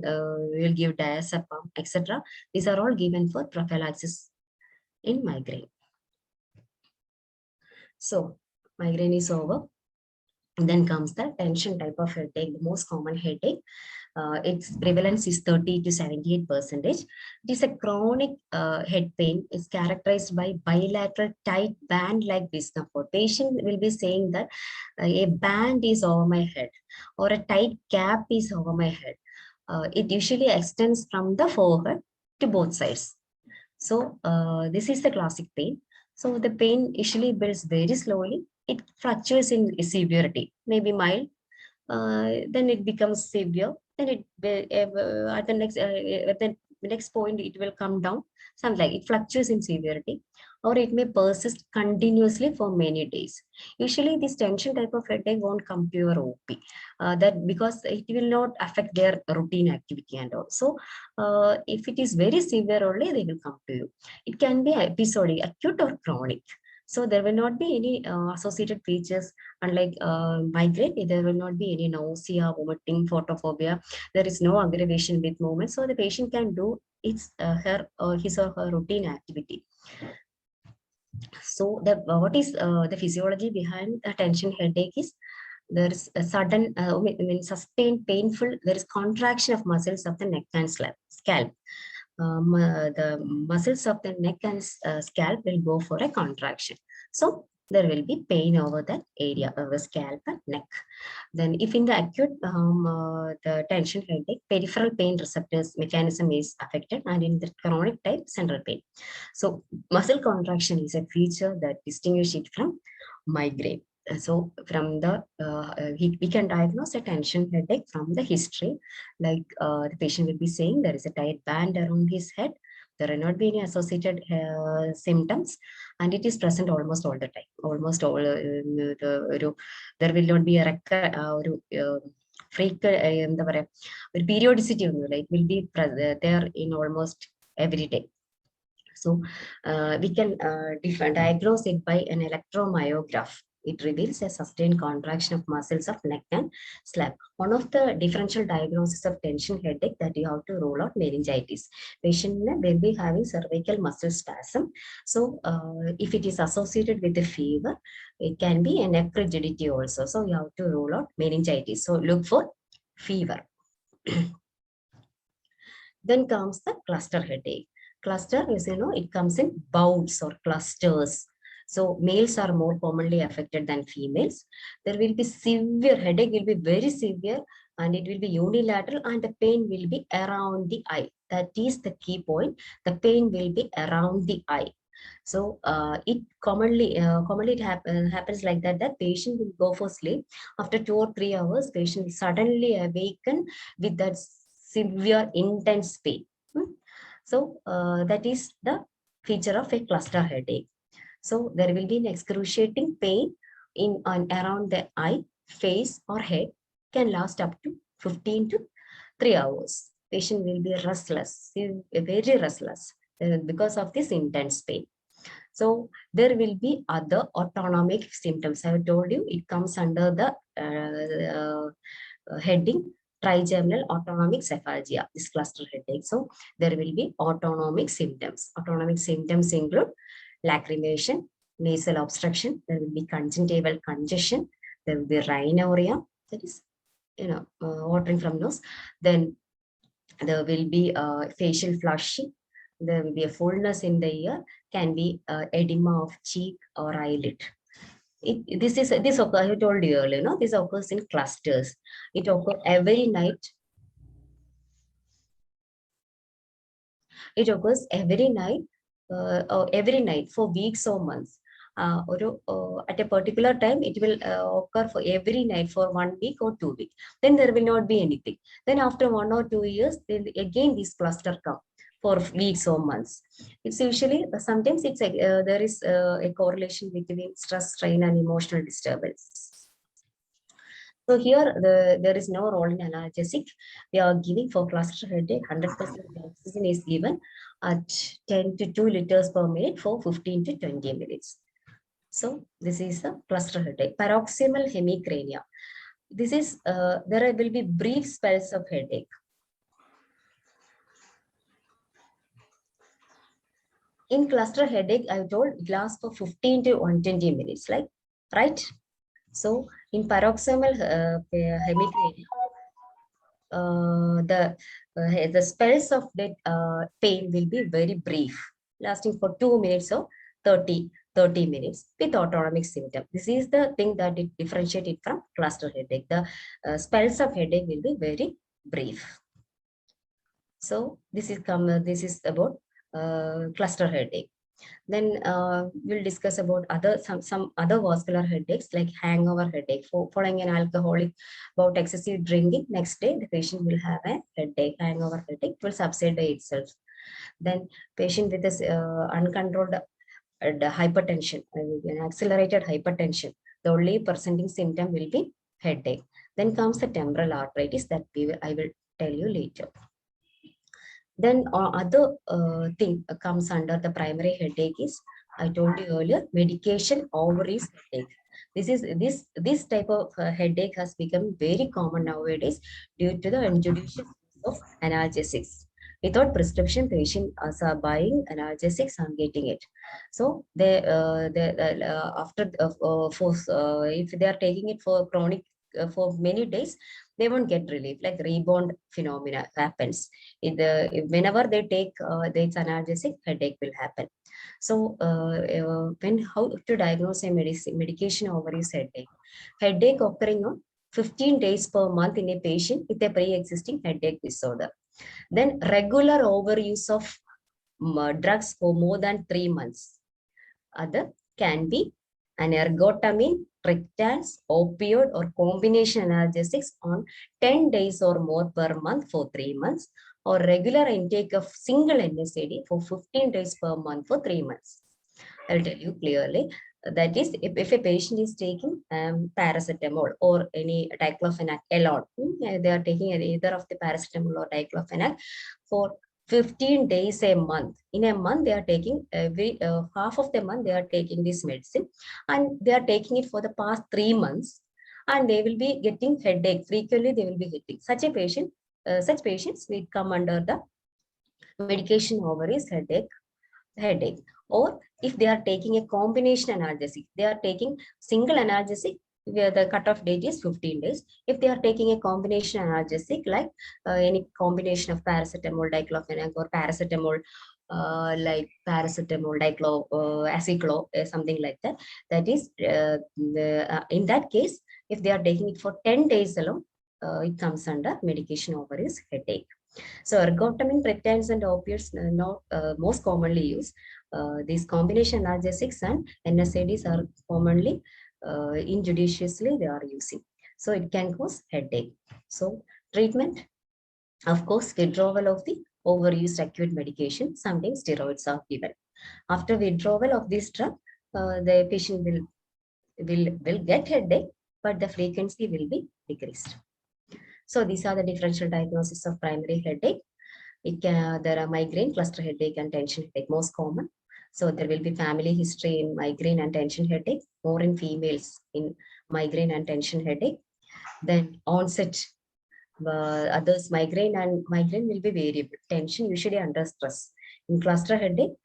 we will give diazepam, etc. These are all given for prophylaxis in migraine. So migraine is over. Then comes the tension type of headache, the most common headache. Its prevalence is 30 to 78%. It is a chronic head pain. It's characterized by bilateral tight band-like discomfort. Patient will be saying that a band is over my head or a tight cap is over my head. It usually extends from the forehead to both sides. So this is the classic pain. So the pain usually builds very slowly. It fluctuates in severity, maybe mild, then it becomes severe, then it at the next point it will come down. Something like it fluctuates in severity, or it may persist continuously for many days. Usually, this tension type of headache won't come to your OP, that because it will not affect their routine activity and all. So, if it is very severe only, they will come to you. It can be episodic, acute or chronic. So there will not be any associated features. Unlike migraine, there will not be any nausea, vomiting, photophobia. There is no aggravation with movement. So the patient can do his or her routine activity. So what is the physiology behind the tension headache is there is a sudden, sustained painful, there is contraction of muscles of the neck and scalp. The muscles of the neck and scalp will go for a contraction. So there will be pain over that area of the scalp and neck. Then if in the acute the tension headache, peripheral pain receptors mechanism is affected, and in the chronic type, central pain. So muscle contraction is a feature that distinguishes it from migraine. So from the, we can diagnose a tension headache from the history, like the patient will be saying there is a tight band around his head, there will not be any associated symptoms, and it is present almost all the time. Almost all, there will not be a എന്താ പറയാ ഒരു periodicity ഒന്നുമില്ല. It will be there in almost every day. So we can diagnose it by an electromyograph. It reveals a sustained contraction of muscles of neck and scalp. One of the differential diagnoses of tension headache that you have to rule out meningitis. Patient will be having cervical muscle spasm. So if it is associated with a fever, it can be a neck rigidity also. So you have to rule out meningitis. So look for fever. Then comes the cluster headache. Cluster is, it comes in bouts or clusters. So males are more commonly affected than females. There will be severe headache, will be very severe, and it will be unilateral, and the pain will be around the eye. That is the key point. The pain will be around the eye. So it commonly it happens like that. That patient will go for sleep. After 2 or 3 hours, patient will suddenly awaken with that severe intense pain. So that is the feature of a cluster headache. So there will be an excruciating pain in and around the eye, face, or head, can last up to 15 to 3 hours. Patient will be restless, very restless because of this intense pain. So there will be other autonomic symptoms. I have told you it comes under the heading trigeminal autonomic cephalgia, this cluster headache. So there will be autonomic symptoms. Autonomic symptoms include lacrimation, nasal obstruction, there will be conjunctival congestion, there will be rhinorrhea, that is, watering from nose. Then there will be facial flushing, there will be a fullness in the ear, can be edema of cheek or eyelid. This occurs, I told you earlier, this occurs in clusters. It occurs every night. It occurs every night for weeks or months. At a particular time, it will occur for every night for 1 week or 2 weeks. Then there will not be anything. Then after 1 or 2 years, then again this cluster come for weeks or months. It's usually, sometimes it's there is a correlation between stress, strain, and emotional disturbance. So here there is no role in analgesic. We are giving for cluster headache 100% oxygen is given at 10 to 2 liters per minute for 15 to 20 minutes. So this is the cluster headache. Paroxysmal hemicrania. This is there will be brief spells of headache. In cluster headache, I told it lasts for 15 to 120 minutes, right? So in paroxysmal hemicrania, the spells of that pain will be very brief, lasting for 2 minutes or 30 minutes with autonomic symptom. This is the thing that it differentiates it from cluster headache. The spells of headache will be very brief. So this is about cluster headache. Then we'll discuss about some other vascular headaches like hangover headache. Following an alcoholic about excessive drinking, next day the patient will have a headache, hangover headache. It will subside by itself. Then patient with this uncontrolled hypertension, an accelerated hypertension, the only presenting symptom will be headache. Then comes the temporal arteritis that I will tell you later. Then other thing comes under the primary headache is, I told you earlier, medication overuse headache. This type of headache has become very common nowadays due to the injurious use of analgesics. Without prescription, patients are buying analgesics and getting it. So they after if they are taking it for chronic for many days, they won't get relief. Like rebound phenomena happens. Whenever they take this analgesic, headache will happen. So how to diagnose a medication overuse headache? Headache occurring on 15 days per month in a patient with a pre-existing headache disorder. Then regular overuse of drugs for more than 3 months. Other can be an ergotamine, triptans, opioid, or combination analgesics on 10 days or more per month for 3 months, or regular intake of single NSAID for 15 days per month for 3 months. I'll tell you clearly. That is, if a patient is taking paracetamol or any diclofenac alone, they are taking either of the paracetamol or diclofenac for 15 days a month. In a month, they are taking half of the month, they are taking this medicine, and they are taking it for the past 3 months, and they will be getting headache. Frequently, they will be getting such patients will come under the medication overuse headache. Or if they are taking a combination analgesic, they are taking single analgesic where the cutoff date is 15 days. If they are taking a combination analgesic, like any combination of paracetamol, diclofenac, or paracetamol, like paracetamol, aciclo, something like that. That is, in that case, if they are taking it for 10 days alone, it comes under medication overuse headache. So ergotamine, triptans, and opiates most commonly used. These combination analgesics and NSAIDs are commonly injudiciously they are using. So it can cause headache. So treatment, of course, withdrawal of the overused acute medication. Sometimes steroids are given. After withdrawal of this drug, the patient will get headache, but the frequency will be decreased. So these are the differential diagnosis of primary headache. There are migraine, cluster headache, and tension headache, most common. So there will be family history in migraine and tension headache, more in females in migraine and tension headache. Then onset, others migraine will be variable. Tension usually under stress. In cluster headache,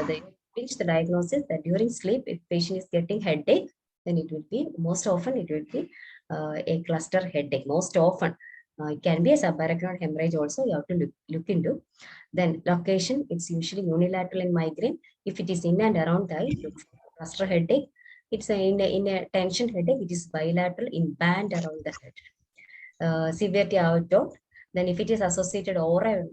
they reach the diagnosis that during sleep, if patient is getting headache, then it will be most often a cluster headache. Most often, it can be a subarachnoid hemorrhage also. You have to look into. Then location, it's usually unilateral in migraine. If it is in and around the eye, look for cluster headache. It's in a tension headache. It is bilateral in band around the head. Severity outdoor. Then if it is associated over,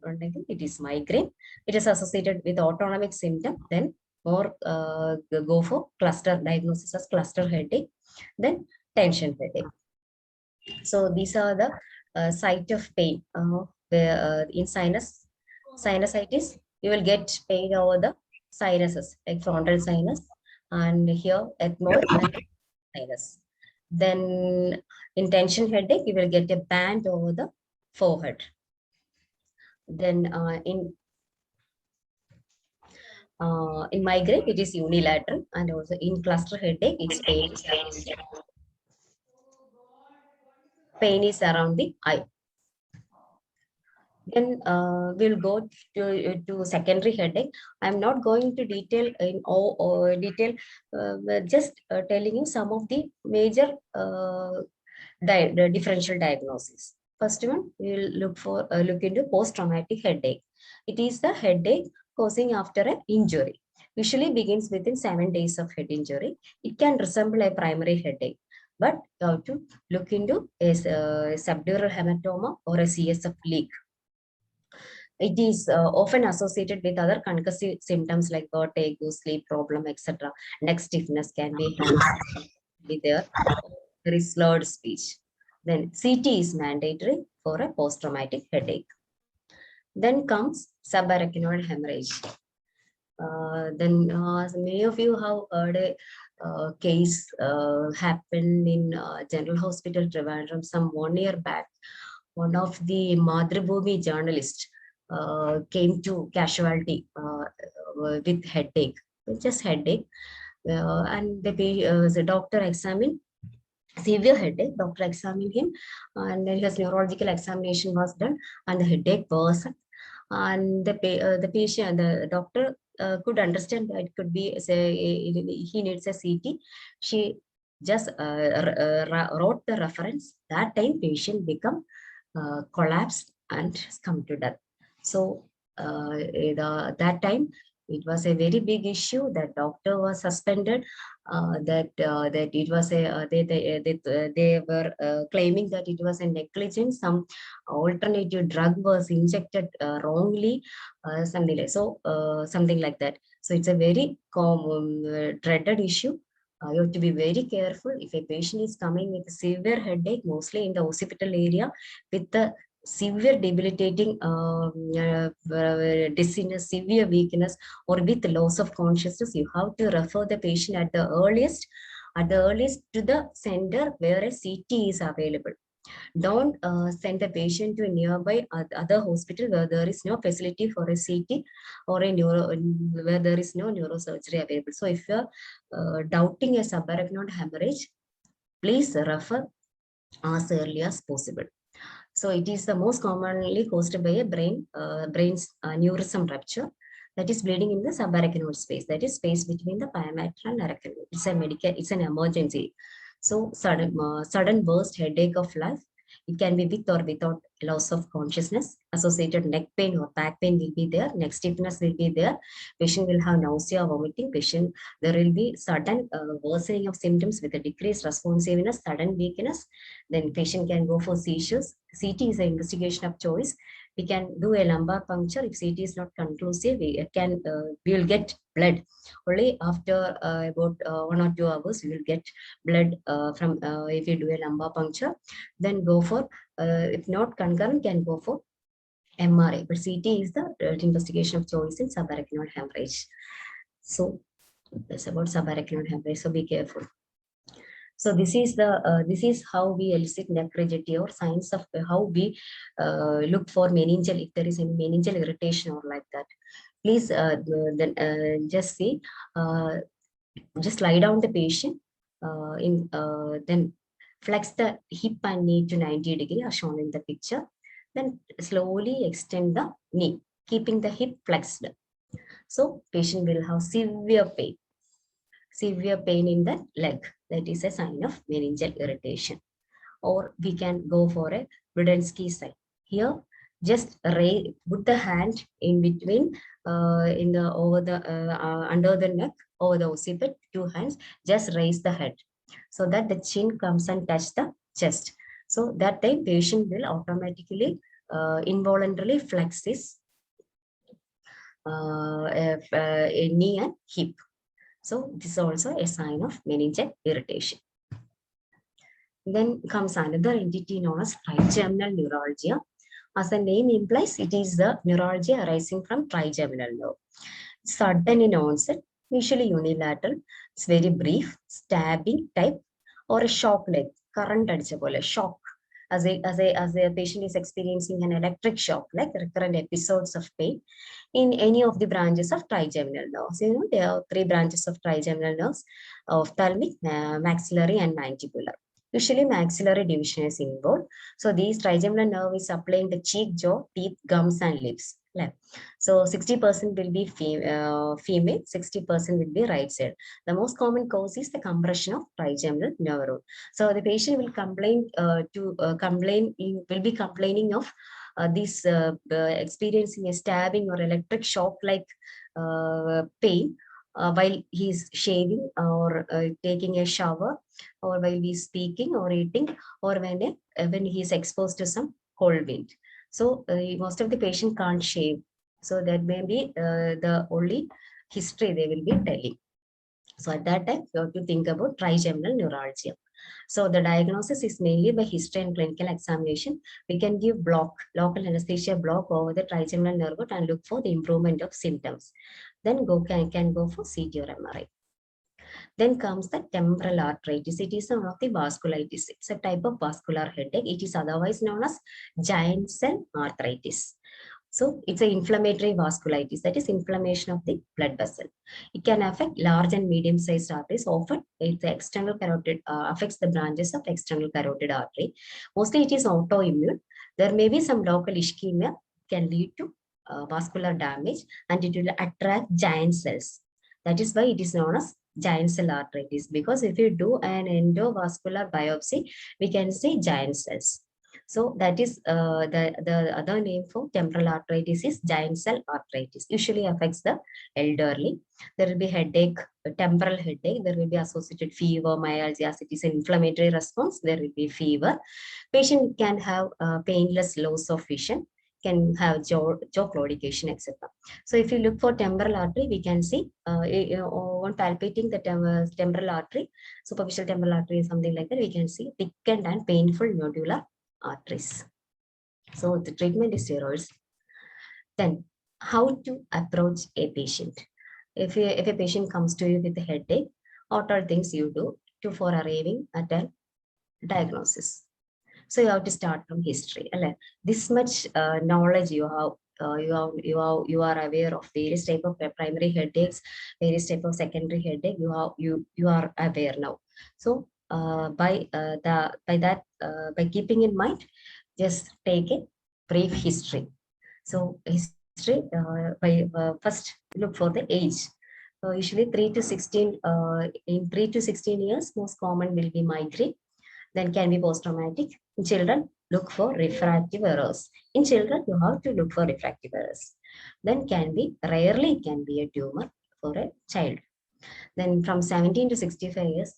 it is migraine. It is associated with autonomic symptom. Then more go for cluster diagnosis as cluster headache. Then tension headache. So these are the site of pain. In sinusitis, you will get pain over the sinuses, like frontal sinus, and here ethmoid and sinus. Then in tension headache, you will get a band over the forehead. Then in migraine, it is unilateral, and also in cluster headache, it's pain is around the eye. Then we'll go to secondary headache. I'm not going to detail in detail, just telling you some of the major the differential diagnosis. First one, we'll look into post-traumatic headache. It is the headache causing after an injury. Usually begins within 7 days of head injury. It can resemble a primary headache, but you have to look into a subdural hematoma or a CSF leak. It is often associated with other concussive symptoms like vertigo, sleep problem, etc. Neck stiffness can be there. There is slurred speech. Then CT is mandatory for a post-traumatic headache. Then comes subarachnoid hemorrhage. Then many of you have heard a case happened in General Hospital Trivandrum some 1 year back. One of the Madhribhumi journalists came to casualty with headache, just headache, and the doctor examined severe headache. Doctor examined him, and then his neurological examination was done, and the headache worsened. And the doctor could understand that it could be, say, he needs a CT. just wrote the reference. That time patient become collapsed and come to death. So that time it was a very big issue. That doctor was suspended. That it was a they were claiming that it was a negligence. Some alternative drug was injected wrongly, something like something like that. So it's a very dreaded issue. You have to be very careful if a patient is coming with a severe headache, mostly in the occipital area, with the severe debilitating dizziness, severe weakness, or with loss of consciousness. You have to refer the patient at the earliest to the center where a CT is available. Don't send the patient to a nearby other hospital where there is no facility for a CT or a where there is no neurosurgery available. So if you're doubting a subarachnoid hemorrhage, please refer as early as possible. So it is the most commonly caused by a brain's aneurysm rupture, that is bleeding in the subarachnoid space, that is space between the pyometra and arachnoid. It's an emergency. So sudden burst headache of life. It can be with or without loss of consciousness. Associated neck pain or back pain will be there. Neck stiffness will be there. Patient will have nausea, vomiting. There will be sudden worsening of symptoms with a decreased responsiveness, sudden weakness. Then patient can go for seizures. CT is an investigation of choice. We can do a lumbar puncture. If CT is not conclusive, we will get blood. Only after about 1 or 2 hours, we will get blood from if you do a lumbar puncture. Then go for, if not concurrent, can go for MRI. But CT is the investigation of choice in subarachnoid hemorrhage. So that's about subarachnoid hemorrhage. So be careful. So this is how we elicit neck rigidity, or signs of how we look for meningeal, if there is any meningeal irritation or like that. Please then just see, just lie down the patient, then flex the hip and knee to 90 degrees as shown in the picture. Then slowly extend the knee, keeping the hip flexed. So patient will have severe pain in the leg. That is a sign of meningeal irritation. Or we can go for a Brudensky sign. Here, just put the hand in between, under the neck, over the occiput, 2 hands. Just raise the head so that the chin comes and touch the chest. So that time patient will automatically involuntarily flex his knee and hip. So this is also a sign of meningeal irritation. Then comes another entity known as trigeminal neuralgia. As the name implies, it is the neuralgia arising from trigeminal nerve. Sudden in onset, usually unilateral. It's very brief, stabbing type, or a shock like current shock. As a patient is experiencing an electric shock, like recurrent episodes of pain in any of the branches of trigeminal nerves. There are 3 branches of trigeminal nerves: ophthalmic, maxillary, and mandibular. Usually maxillary division is involved. So these trigeminal nerve is supplying the cheek, jaw, teeth, gums, and lips. So 60% will be female, 60% will be right side. The most common cause is the compression of trigeminal neuron. So the patient will complain will be complaining of this experiencing a stabbing or electric shock like pain while he's shaving or taking a shower, or while he's speaking or eating, or when he's exposed to some cold wind. So most of the patient can't shave. So that may be the only history they will be telling. So at that time, you have to think about trigeminal neuralgia. So the diagnosis is mainly by history and clinical examination. We can give local anesthesia block over the trigeminal nerve root and look for the improvement of symptoms. Then can go for CT or MRI. Then comes the temporal arteritis. It is one of the vasculitis. It's a type of vascular headache. It is otherwise known as giant cell arteritis. So it's an inflammatory vasculitis, that is inflammation of the blood vessel. It can affect large and medium-sized arteries. Often it's the external carotid, affects the branches of external carotid artery. Mostly it is autoimmune. There may be some local ischemia, can lead to vascular damage, and it will attract giant cells. That is why it is known as giant cell arteritis, because if you do an endovascular biopsy, we can see giant cells. So that is the other name for temporal arteritis is giant cell arteritis. Usually affects the elderly. There will be headache, temporal headache. There will be associated fever, myalgia. As it is an inflammatory response, there will be fever. Patient can have painless loss of vision, can have jaw claudication, etc. So if you look for temporal artery, we can see on palpating the temporal artery, superficial temporal artery, something like that, we can see thickened and painful nodular arteries. So the treatment is steroids. Then how to approach a patient? If a patient comes to you with a headache, what are things you do for arriving at a diagnosis? So you have to start from history. This much knowledge you have. You are aware of various type of primary headaches, various type of secondary headache. You are aware now. So by keeping in mind, just take a brief history. So history by first look for the age. So usually 3 to 16. In 3 to 16 years, most common will be migraine. Then can be post-traumatic. In children, look for refractive errors. In children, you have to look for refractive errors. Then rarely it can be a tumor for a child. Then from 17 to 65 years,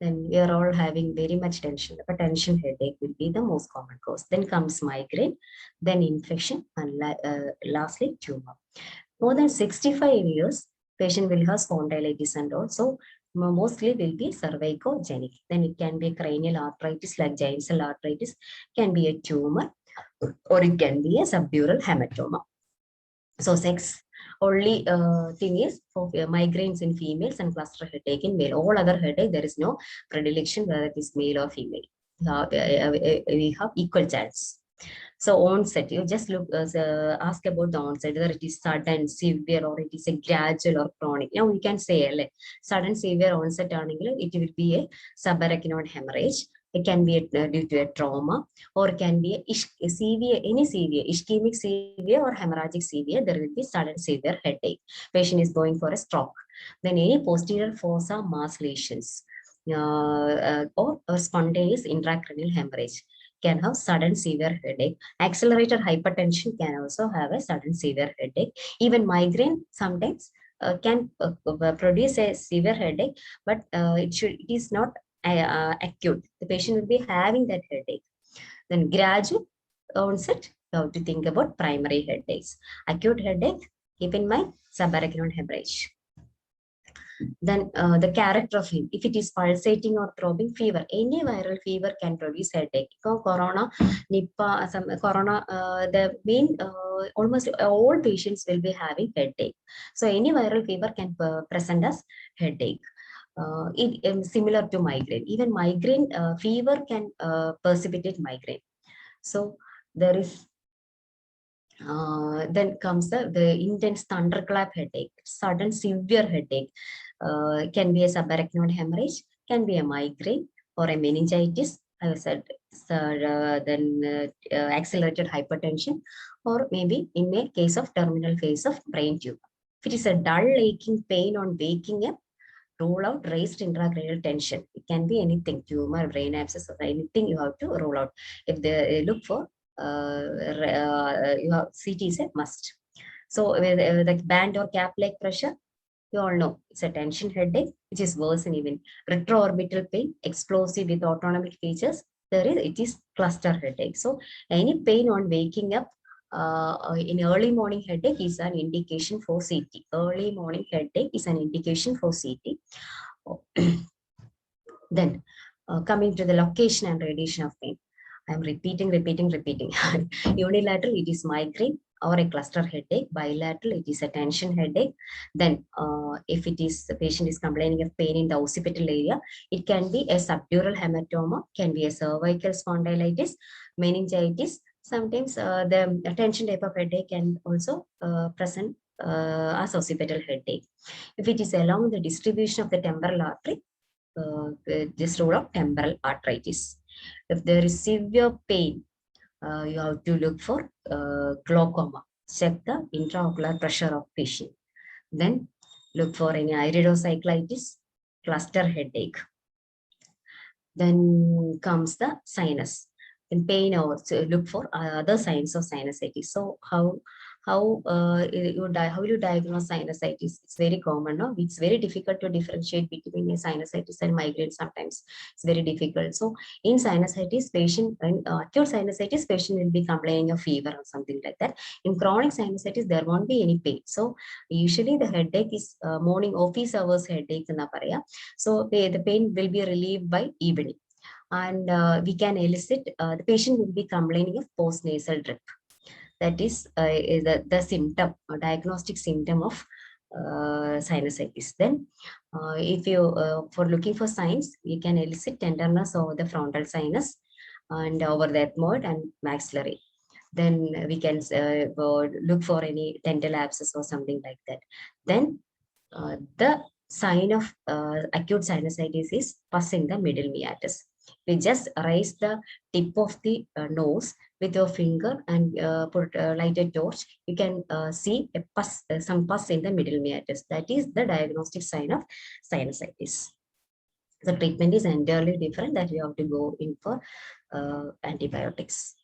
then we are all having very much tension. A tension headache will be the most common cause. Then comes migraine, then infection, and lastly tumor. More than 65 years, patient will have spondylitis and also mostly will be cervicogenic. Then it can be cranial arthritis like giant cell arthritis, can be a tumor, or it can be a subdural hematoma. So sex only thing is for migraines in females and cluster headache in male. All other headache, there is no predilection whether it is male or female. We have equal chance. So onset, you just look ask about the onset, whether it is sudden, severe, or it is a gradual or chronic. Now we can say sudden severe onset, it will be a subarachnoid hemorrhage. It can be due to a trauma, or it can be a severe, any severe, ischemic severe or hemorrhagic severe. There will be sudden severe headache. Patient is going for a stroke. Then any posterior fossa mass lesions or spontaneous intracranial hemorrhage can have sudden severe headache. Accelerated hypertension can also have a sudden severe headache. Even migraine sometimes can produce a severe headache, but it is not acute. The patient will be having that headache. Then gradual onset, you have to think about primary headaches. Acute headache, keep in mind subarachnoid hemorrhage. Then the character of him, if it is pulsating or throbbing, fever, any viral fever can produce headache. So corona, Nipah, corona, the main almost all patients will be having headache. So any viral fever can present as headache. Similar to migraine. Even migraine fever can precipitate migraine. So there is then comes the intense thunderclap headache, sudden severe headache. Can be a subarachnoid hemorrhage, can be a migraine or a meningitis. I said then accelerated hypertension, or maybe in a case of terminal phase of brain tumor. If it is a dull aching pain on waking up, rule out raised intracranial tension. It can be anything, tumor, brain abscess, or anything you have to rule out. If they look for you have CT is a must. So with the band or cap-like pressure, you all know it's a tension headache, which is worse than even retroorbital pain, explosive with autonomic features. It is cluster headache. So any pain on waking up in early morning headache is an indication for CT. Early morning headache is an indication for CT. Then coming to the location and radiation of pain. I'm repeating. Unilateral, it is migraine or a cluster headache. Bilateral, it is a tension headache. Then if it is, the patient is complaining of pain in the occipital area, it can be a subdural hematoma, can be a cervical spondylitis, meningitis. Sometimes the tension type of headache can also present as occipital headache. If it is along the distribution of the temporal artery, just rule out temporal arteritis. If there is severe pain, you have to look for glaucoma. Check the intraocular pressure of patient. Then look for any iridocyclitis, cluster headache. Then comes the sinus. In pain, or look for other signs of sinusitis. So how how will you diagnose sinusitis? It's very common, no? It's very difficult to differentiate between a sinusitis and migraine. Sometimes it's very difficult. So in sinusitis, patient in acute sinusitis, patient will be complaining of fever or something like that. In chronic sinusitis, there won't be any pain. So usually the headache is morning office hours headache in the So the pain will be relieved by evening. And we can elicit, the patient will be complaining of postnasal drip. That is the symptom, or diagnostic symptom of sinusitis. Then if you, for looking for signs, you can elicit tenderness over the frontal sinus and over the ethmoid and maxillary. Then we can look for any dental abscess or something like that. Then the sign of acute sinusitis is pus in the middle meatus. We just raise the tip of the nose with your finger and light a torch. You can see a pus, some pus in the middle meatus. That is the diagnostic sign of sinusitis. The treatment is entirely different, that you have to go in for antibiotics.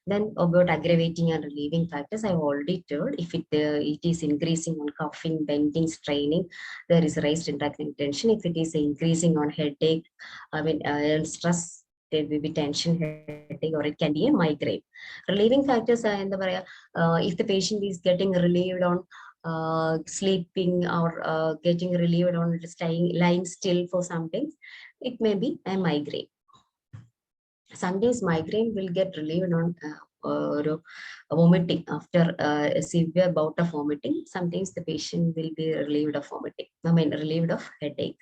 Then about aggravating and relieving factors, I've already told. If it is increasing on coughing, bending, straining, there is raised intracranial tension. If it is increasing on headache, stress, there will be tension, headache, or it can be a migraine. Relieving factors are in the if the patient is getting relieved on sleeping, or getting relieved on lying still for some days, it may be a migraine. Sometimes migraine will get relieved on vomiting after a severe bout of vomiting. Sometimes the patient will be relieved of vomiting, relieved of headache.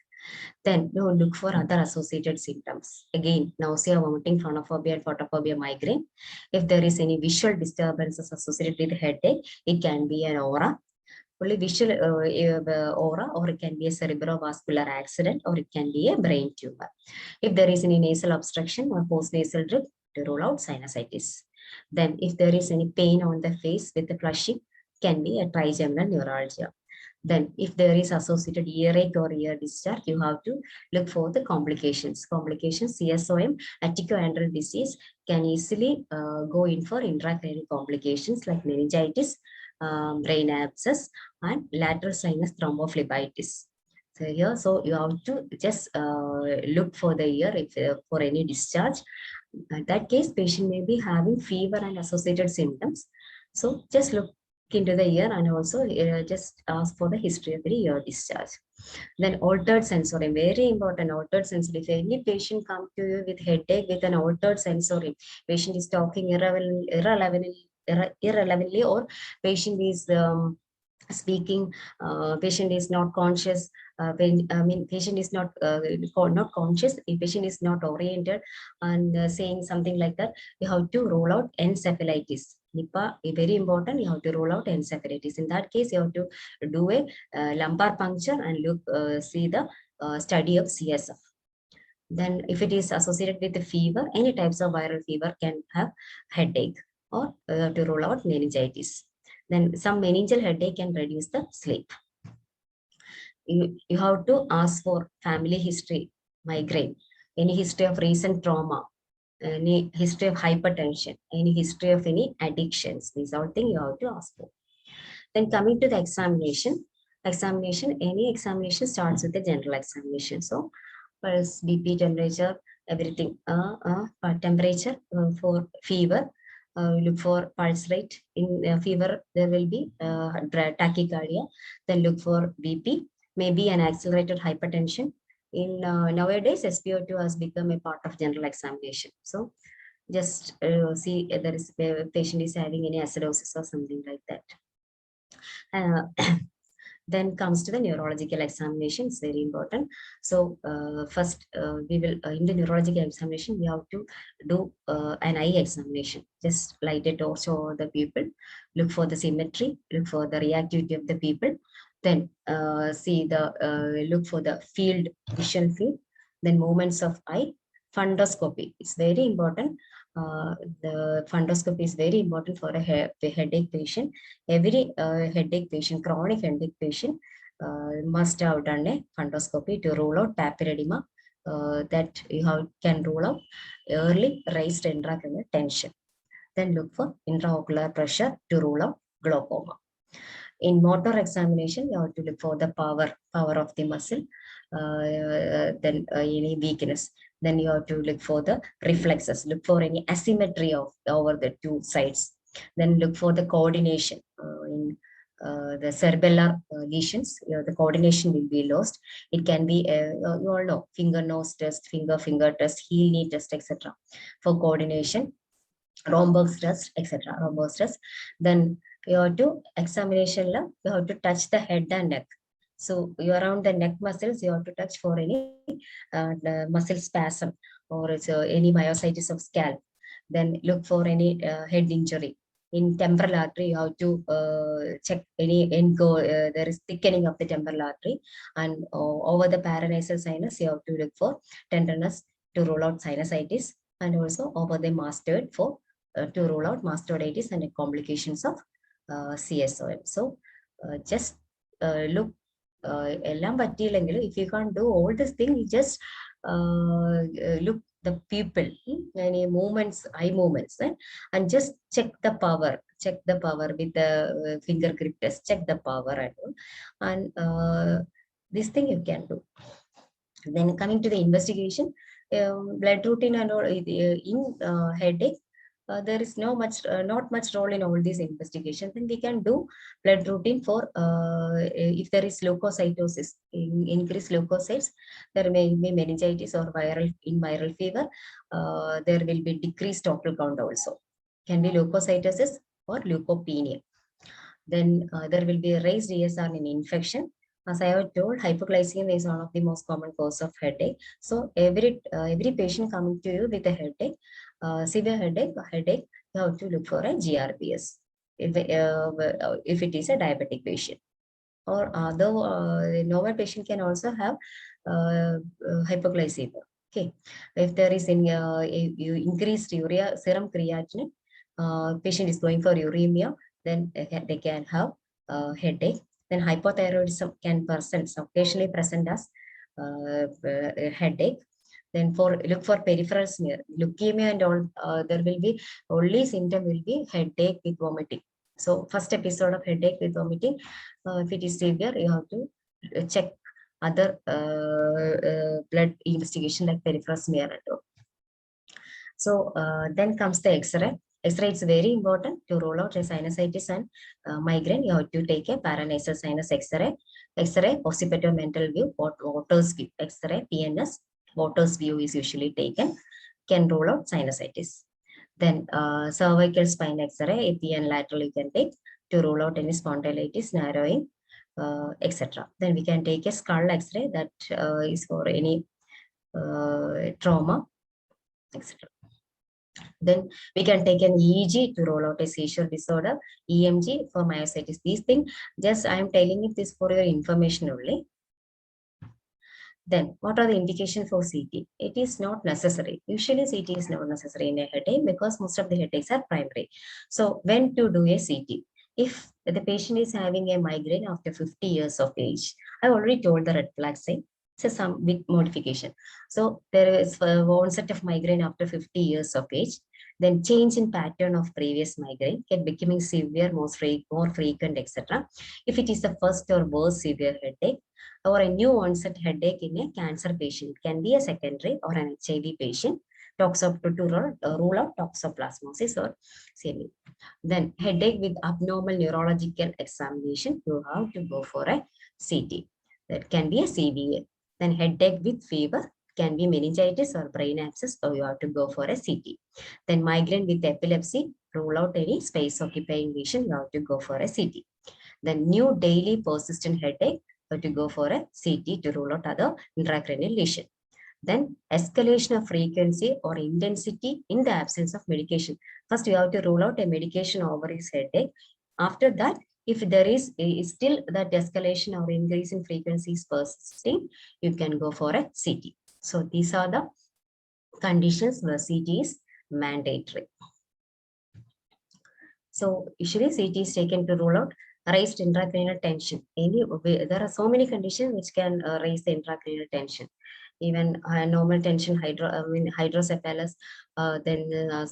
Then look for other associated symptoms. Again, nausea, vomiting, phonophobia, and photophobia, migraine. If there is any visual disturbances associated with headache, it can be an aura. Only visual aura, or it can be a cerebrovascular accident, or it can be a brain tumor. If there is any nasal obstruction or postnasal drip, to rule out sinusitis. Then if there is any pain on the face with the flushing, can be a trigeminal neuralgia. Then if there is associated earache or ear discharge, you have to look for the complications. Complications, CSOM, atticoandral disease, can easily go in for intracranial complications like meningitis, brain abscess, and lateral sinus thrombophlebitis. So here, so you have to just look for the ear if for any discharge. In that case, patient may be having fever and associated symptoms. So just look into the ear, and also just ask for the history of the ear discharge. Then altered sensorium, very important. Altered sensorium. If any patient come to you with headache with an altered sensorium, patient is talking irrelevantly, or patient is speaking, patient is not conscious, patient is not conscious, if patient is not oriented and saying something like that, you have to rule out encephalitis. Nipah is very important. You have to rule out encephalitis. In that case, you have to do a lumbar puncture and look, see the study of CSF. Then if it is associated with the fever, any types of viral fever can have headache, or to rule out meningitis. Then some meningeal headache can reduce the sleep. You have to ask for family history, migraine, any history of recent trauma, any history of hypertension, any history of any addictions. These are things you have to ask for. Then coming to the examination, any examination starts with the general examination. So pulse, BP, temperature, everything. Temperature for fever. Look for pulse rate. In fever, there will be tachycardia. Then look for BP, maybe an accelerated hypertension. In nowadays, SpO2 has become a part of general examination. So just see if there is a patient is having any acidosis or something like that. Then comes to the neurological examination. It's very important. So first we will in the neurological examination, we have to do an eye examination. Just light a torch over the pupil, look for the symmetry, look for the reactivity of the pupil. Then see the look for the field, vision field. Then movements of eye. Fundoscopy, it's very important. The fundoscopy is very important for a headache patient. Every headache patient, chronic headache patient, must have done a fundoscopy to rule out papilledema. That you can rule out early raised intracranial tension. Then look for intraocular pressure to rule out glaucoma. In motor examination, you have to look for the power of the muscle, then any weakness. Then you have to look for the reflexes, look for any asymmetry of over the two sides. Then look for the coordination in the cerebellar lesions. The coordination will be lost. It can be, you all know, finger nose test, finger test, heel knee test, etc. For coordination, Romberg's test, etc. Romberg's test. Then you have to examination, you have to touch the head and neck. So you around the neck muscles, you have to touch for any muscle spasm or any myositis of scalp. Then look for any head injury. In temporal artery, you have to check any there is thickening of the temporal artery, and over the paranasal sinus, you have to look for tenderness to rule out sinusitis, and also over the mastoid for to rule out mastoiditis and complications of CSOM. So just look, if you can't do all this thing, you just look the pupil, any movements, eye movements, and just check the power with the finger grip test, check the power and this thing you can do. Then coming to the investigation, blood routine and all in headache. There is not much role in all these investigations. Then we can do blood routine for if there is leukocytosis, increased leukocytes, there may be meningitis or viral fever. There will be decreased total count also. Can be leukocytosis or leukopenia. Then there will be a raised ESR in infection. As I have told, hypoglycemia is one of the most common cause of headache. So every patient coming to you with a headache, severe headache, you have to look for a GRPS if it is a diabetic patient. Or other normal patient can also have hypoglycemia. Okay, if there is increased urea serum creatinine, patient is going for uremia, then they can have headache. Then hypothyroidism can occasionally present as headache. Then look for peripheral smear, leukemia and all. There will be only symptom will be headache with vomiting. So first episode of headache with vomiting. If it is severe, you have to check other blood investigation like peripheral smear and all. So then comes the X-ray. X-ray is very important to rule out a sinusitis and migraine. You have to take a paranasal sinus X-ray. X-ray, occipitomental view, Waters view. X-ray, PNS, Waters view is usually taken. Can rule out sinusitis. Then cervical spine X-ray, APN lateral you can take to rule out any spondylitis, narrowing, etc. Then we can take a skull X-ray that is for any trauma, etc. Then we can take an EEG to roll out a seizure disorder, EMG for myositis. These things, just I am telling you this for your information only. Then what are the indications for CT? It is not necessary. Usually CT is not necessary in a headache because most of the headaches are primary. So when to do a CT? If the patient is having a migraine after 50 years of age, I already told the red flag sign. So some big modification. So there is onset of migraine after 50 years of age. Then change in pattern of previous migraine can becoming severe, more frequent, etc. If it is the first or worst severe headache, or a new onset headache in a cancer patient, it can be a secondary or an HIV patient. Rule out toxoplasmosis or CME. Then headache with abnormal neurological examination, you have to go for a CT. That can be a CVA. Then headache with fever can be meningitis or brain abscess, so you have to go for a CT. Then migraine with epilepsy, rule out any space occupying lesion, you have to go for a CT. Then new daily persistent headache, you have to go for a CT to rule out other intracranial lesion. Then escalation of frequency or intensity in the absence of medication. First, you have to rule out a medication over his headache. After that, if there is still that escalation or increase in frequency is persisting, you can go for a CT. So these are the conditions where CT is mandatory. So usually CT is taken to rule out raised intracranial tension. There are so many conditions which can raise the intracranial tension. Even normal tension, hydrocephalus, then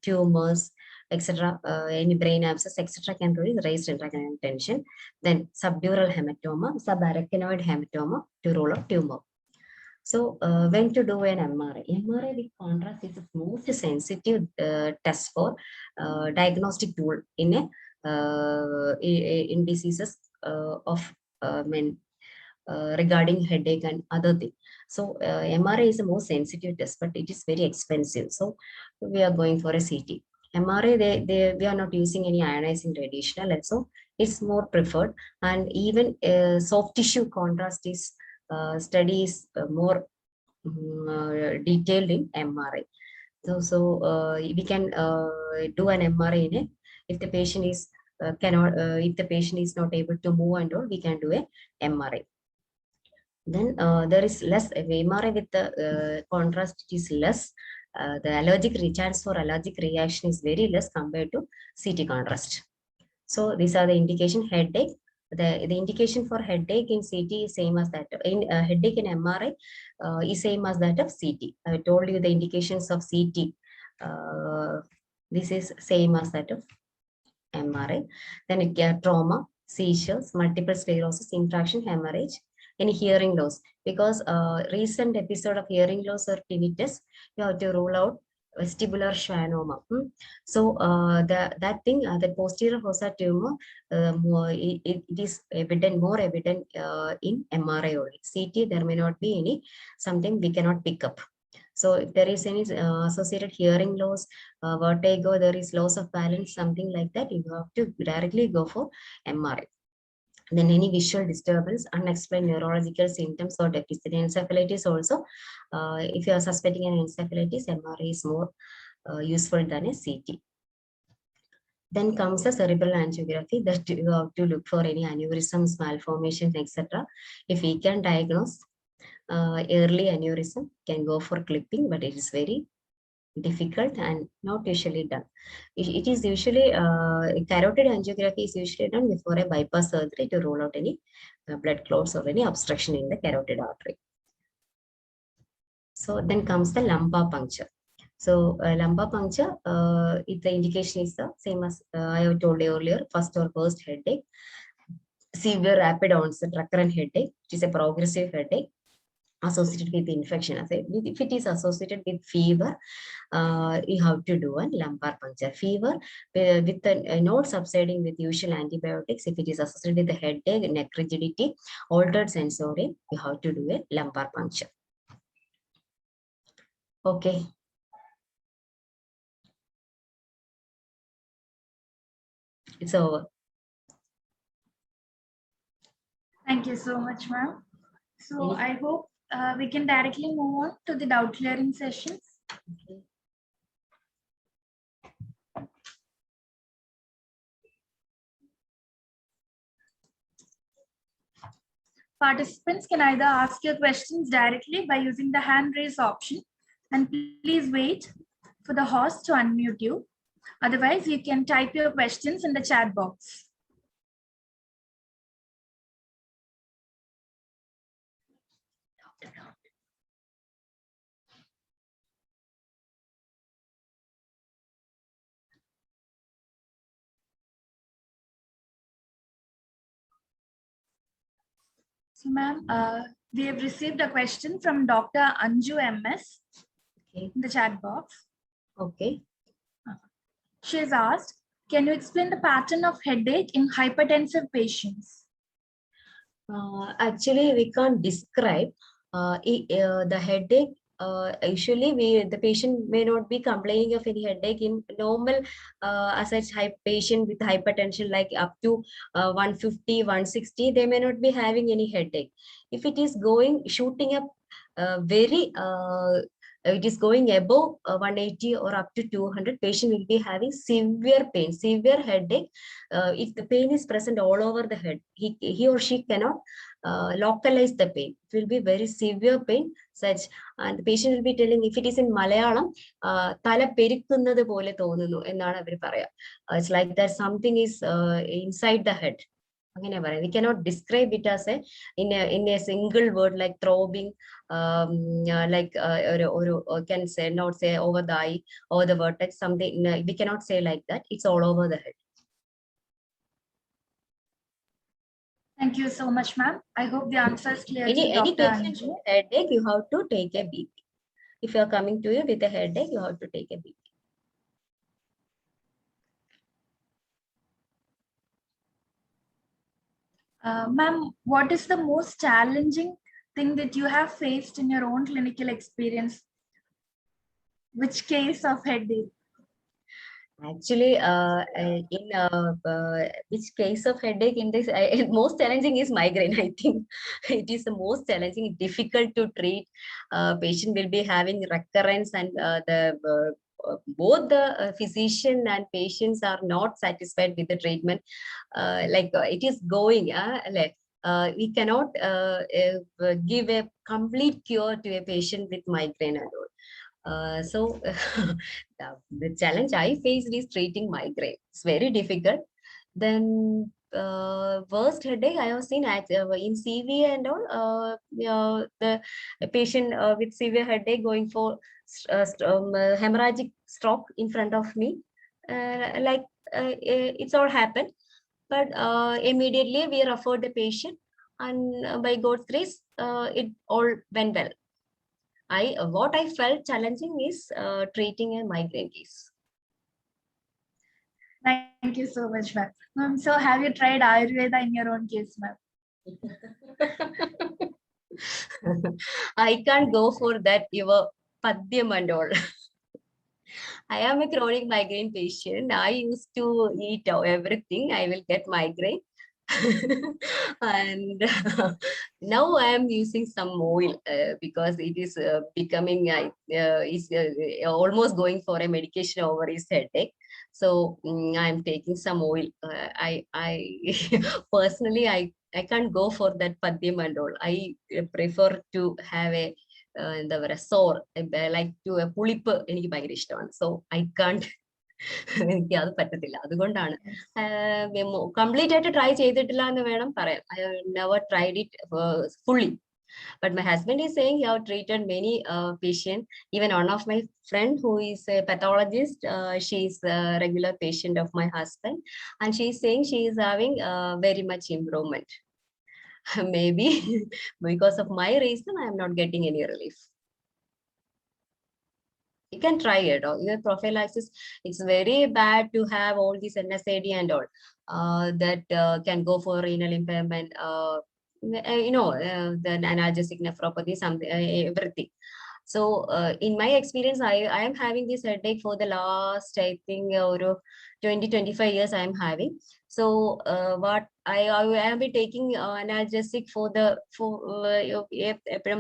tumors, etc. Any brain abscess, etc. can produce raised intracranial tension. Then subdural hematoma, subarachnoid hematoma to rule out tumor. So when to do an MRI? MRI with contrast is the most sensitive test for diagnostic tool in in diseases of men regarding headache and other thing. So MRI is the most sensitive test, but it is very expensive. So we are going for a CT. MRI, we are not using any ionizing radiation, so it's more preferred. And even soft tissue contrast is studies more detailed in MRI. So we can do an MRI in it. If the patient is if the patient is not able to move and all, we can do a MRI. Then there is less MRI with the contrast is less. The chance for allergic reaction is very less compared to CT contrast. So these are the indication. Headache. The indication for headache in CT is same as that. In headache in MRI is same as that of CT. I told you the indications of CT. This is same as that of MRI. Then it get trauma, seizures, multiple sclerosis, infarction, hemorrhage, any hearing loss. Because recent episode of hearing loss or tinnitus, you have to rule out vestibular schwannoma. So that thing, the posterior fossa tumor, it is evident, more evident in MRI only. CT, there may not be any, something we cannot pick up. So if there is any associated hearing loss, vertigo, there is loss of balance, something like that, you have to directly go for MRI. Then any visual disturbance, unexplained neurological symptoms or deficit. Encephalitis also, if you are suspecting an encephalitis, MRI is more useful than a CT. Then comes the cerebral angiography, that you have to look for any aneurysms, malformations, etc. If we can diagnose early aneurysm, can go for clipping, but it is very difficult and not usually done. It is usually carotid angiography is usually done before a bypass surgery to rule out any blood clots or any obstruction in the carotid artery. So then comes the lumbar puncture. So lumbar puncture, if the indication is the same as I have told you earlier, first or worst headache, severe rapid onset recurrent headache, which is a progressive headache associated with infection. If it is associated with fever, you have to do a lumbar puncture. Fever with the not subsiding with usual antibiotics. If it is associated with the headache, neck rigidity, altered sensory, you have to do a lumbar puncture. Okay. It's over. Thank you so much, ma'am. So I hope we can directly move on to the doubt clearing sessions. Okay. Participants can either ask your questions directly by using the hand raise option, and please wait for the host to unmute you. Otherwise, you can type your questions in the chat box. So, ma'am, we have received a question from Dr. Anju MS in the chat box. Okay. She has asked, can you explain the pattern of headache in hypertensive patients? Actually, we can't describe the headache. Usually, the patient may not be complaining of any headache in normal as such patient with hypertension, like up to 150, 160, they may not be having any headache. If it is shooting up very it is going above 180 or up to 200, patient will be having severe pain, severe headache. If the pain is present all over the head, he or she cannot localize the pain. It will be very severe pain, such, and the patient will be telling, if it is in Malayalam, തല പെരുക്കുന്നത് പോലെ തോന്നുന്നു എന്നാണ് അവർ പറയാ. It's like that something is inside the head. We cannot describe it as in a single word like throbbing, like or can say, not say over the eye, over the vertex, something. We cannot say like that. It's all over the head. Thank you so much, ma'am. I hope the answer is clear to Any Dr. patient Anju. with headache, you have to take a BP. If you are coming to you with a headache, you have to take a BP. Ma'am, what is the most challenging thing that you have faced in your own clinical experience? Which case of headache? Actually, in which case of headache in this, most challenging is migraine. I think it is the most challenging, difficult to treat. Patient will be having recurrence, and both the physician and patients are not satisfied with the treatment. It is going, we cannot give a complete cure to a patient with migraine and all. So the challenge I faced is treating migraine. It's very difficult. Then worst headache I have seen in CV and all. The patient with severe headache going for hemorrhagic stroke in front of me. It's all happened, but immediately we referred the patient, and by God's grace, it all went well. What I felt challenging is treating a migraine case. Thank you so much, ma'am. So have you tried Ayurveda in your own case, ma'am? I can't go for that, your Padhyam and all. I am a chronic migraine patient. I used to eat everything. I will get migraine. And now I am using some oil because it is becoming is almost going for a medication over his headache. So I am taking some oil. I personally I can't go for that Padhyam and all. I prefer to have a എന്താ പറയുക സോർ like to പുളിപ്പ് എനിക്ക് ഭയങ്കര ഇഷ്ടമാണ്. So I can't എനിക്ക് അത് പറ്റത്തില്ല. അതുകൊണ്ടാണ് കംപ്ലീറ്റ് ആയിട്ട് ട്രൈ ചെയ്തിട്ടില്ല എന്ന് വേണം പറയാൻ. I never tried it fully. But my husband is saying he have treated many patients. Even one of my friend who is a pathologist, she is a regular patient of my husband, and she is saying she is having very much improvement. Maybe because of my reason, I am not getting any relief. You can try it. Your prophylaxis, it's very bad to have all these NSAID and all that can go for renal impairment, the analgesic nephropathy, something, everything. So in my experience, I am having this headache for the last, I think, 20-25 years I am having. So what I have been taking analgesic for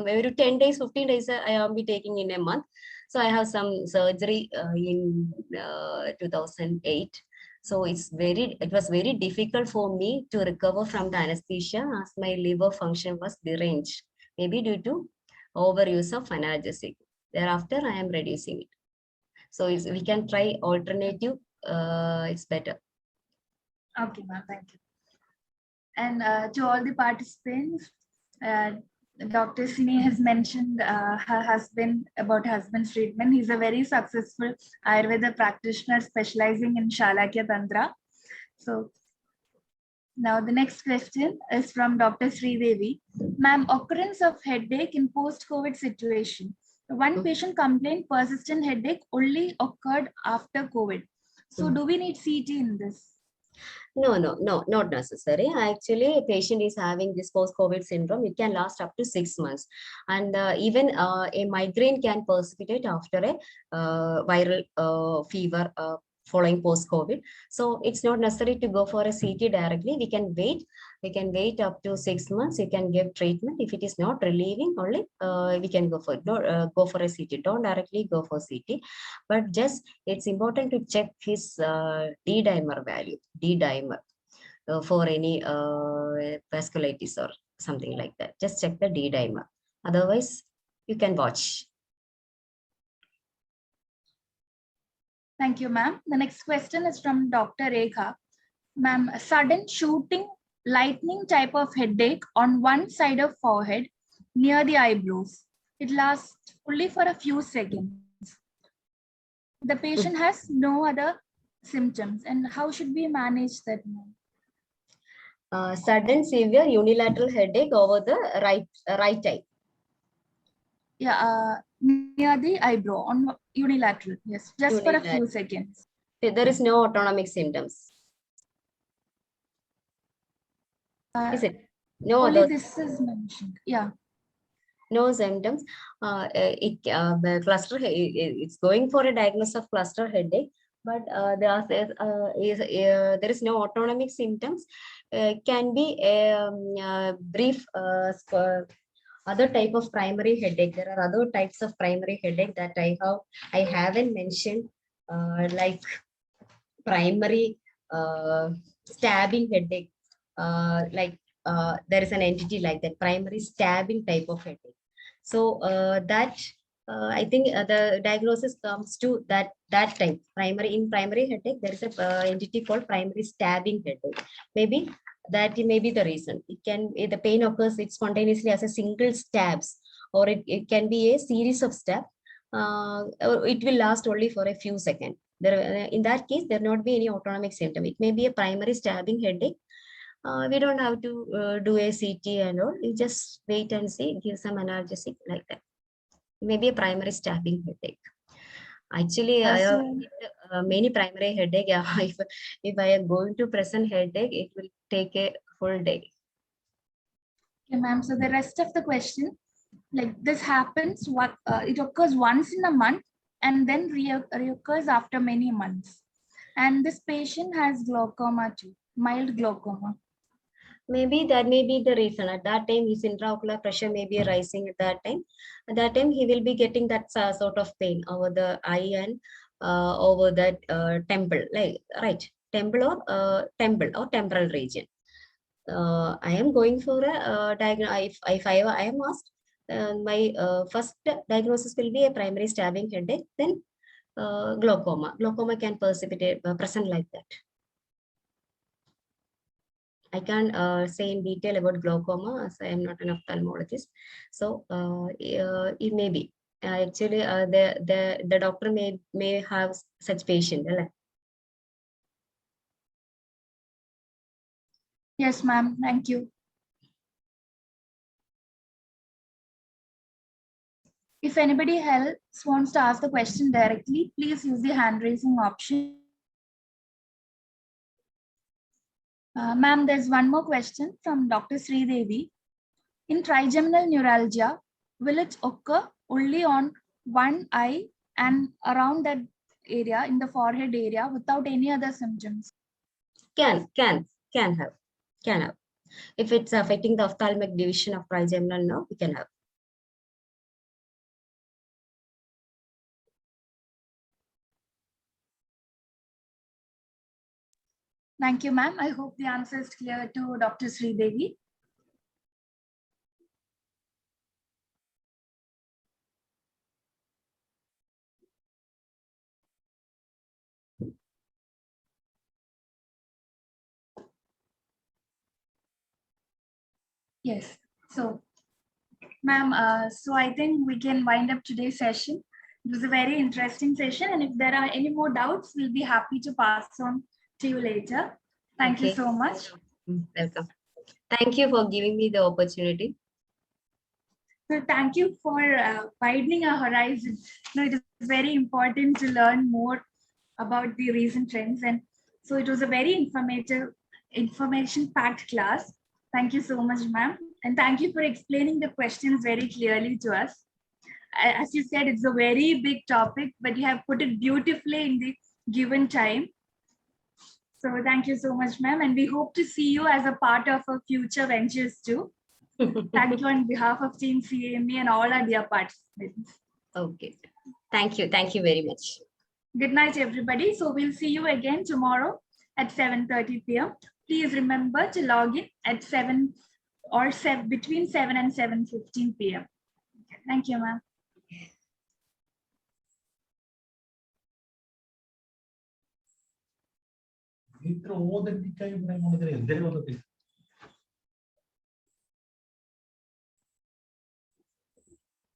every 10 days, 15 days, I have been taking in a month. So I have some surgery in 2008. So it was very difficult for me to recover from the anesthesia as my liver function was deranged, maybe due to overuse of analgesic. Thereafter, I am reducing it. So we can try alternative. It's better. Okay, ma'am. Thank you. And to all the participants, Dr. Sini has mentioned her husband's treatment. He's a very successful Ayurveda practitioner specializing in Shalakya Tantra. So now the next question is from Dr. Sridevi. Ma'am, occurrence of headache in post-COVID situation. One patient complained persistent headache only occurred after COVID. So do we need CT in this? No, not necessary. Actually, a patient is having this post-COVID syndrome. It can last up to 6 months. And even a migraine can precipitate after a viral fever following post-COVID. So it's not necessary to go for a CT directly. We can wait. We can wait up to 6 months. You can give treatment. If it is not relieving, only we can go for it. Go for a CT. Don't directly go for CT. But just it's important to check his D-dimer value. D-dimer. For any vasculitis or something like that. Just check the D-dimer. Otherwise, you can watch. Thank you, ma'am. The next question is from Dr. Rekha. Ma'am, a sudden shooting lightning type of headache on one side of forehead near the eyebrows. It lasts only for a few seconds. The patient has no other symptoms. And how should we manage that, ma'am? Sudden severe unilateral headache over the right eye. Yeah, near the eyebrow on unilateral. Yes, just for a few seconds. There is no autonomic symptoms. Is it? No. Only this is mentioned. Yeah. No symptoms. The cluster. It's going for a diagnosis of cluster headache, but there is no autonomic symptoms. Can be a brief other type of primary headache. There are other types of primary headache that I haven't mentioned, like primary stabbing headache. There is an entity like that, primary stabbing type of headache. So I think the diagnosis comes to that type. In primary headache, there is a entity called primary stabbing headache. Maybe that may be the reason. The pain occurs spontaneously as a single stabs, or it can be a series of stabs. Or it will last only for a few seconds. In that case, there will not be any autonomic symptom. It may be a primary stabbing headache. We don't have to do a CT and all. You just wait and see, give some analgesic like that. Maybe a primary stabbing headache. Actually, I have many primary headache. If I am going to present headache, it will take a full day. Okay, ma'am. So the rest of the question, like this happens, it occurs once in a month and then reoccurs after many months. And this patient has glaucoma too, mild glaucoma. Maybe that may be the reason. At that time, his intraocular pressure may be rising at that time. At that time, he will be getting that sort of pain over the eye and over that temple, like temple or temporal region. I am going for a diagnosis. If I am asked, my first diagnosis will be a primary stabbing headache, then glaucoma. Glaucoma can present like that. I can't say in detail about glaucoma as I am not an ophthalmologist. So it may be. Actually, the doctor may have such patient. Yes, ma'am. Thank you. If anybody else wants to ask the question directly, please use the hand raising option. Ma'am, there's one more question from Dr. Sridevi. In trigeminal neuralgia, will it occur only on one eye and around that area in the forehead area without any other symptoms? Can have. If it's affecting the ophthalmic division of trigeminal nerve, we can have. Thank you, ma'am. I hope the answer is clear to Dr. Sridevi. Yes. So, ma'am, so I think we can wind up today's session. It was a very interesting session. And if there are any more doubts, we'll be happy to pass on to you later. Thank you so much. Welcome. Thank you for giving me the opportunity. So thank you for widening our horizon. It is very important to learn more about the recent trends. And so it was a very information-packed class. Thank you so much, ma'am. And thank you for explaining the questions very clearly to us. As you said, it's a very big topic, but you have put it beautifully in the given time. So thank you so much, ma'am. And we hope to see you as a part of our future ventures too. Thank you on behalf of Team CAME and all our dear participants. Okay. Thank you. Thank you very much. Good night, everybody. So we'll see you again tomorrow at 7:30 p.m. Please remember to log in at 7 or between 7 and 7:15 p.m. Okay. Thank you, ma'am. Intro,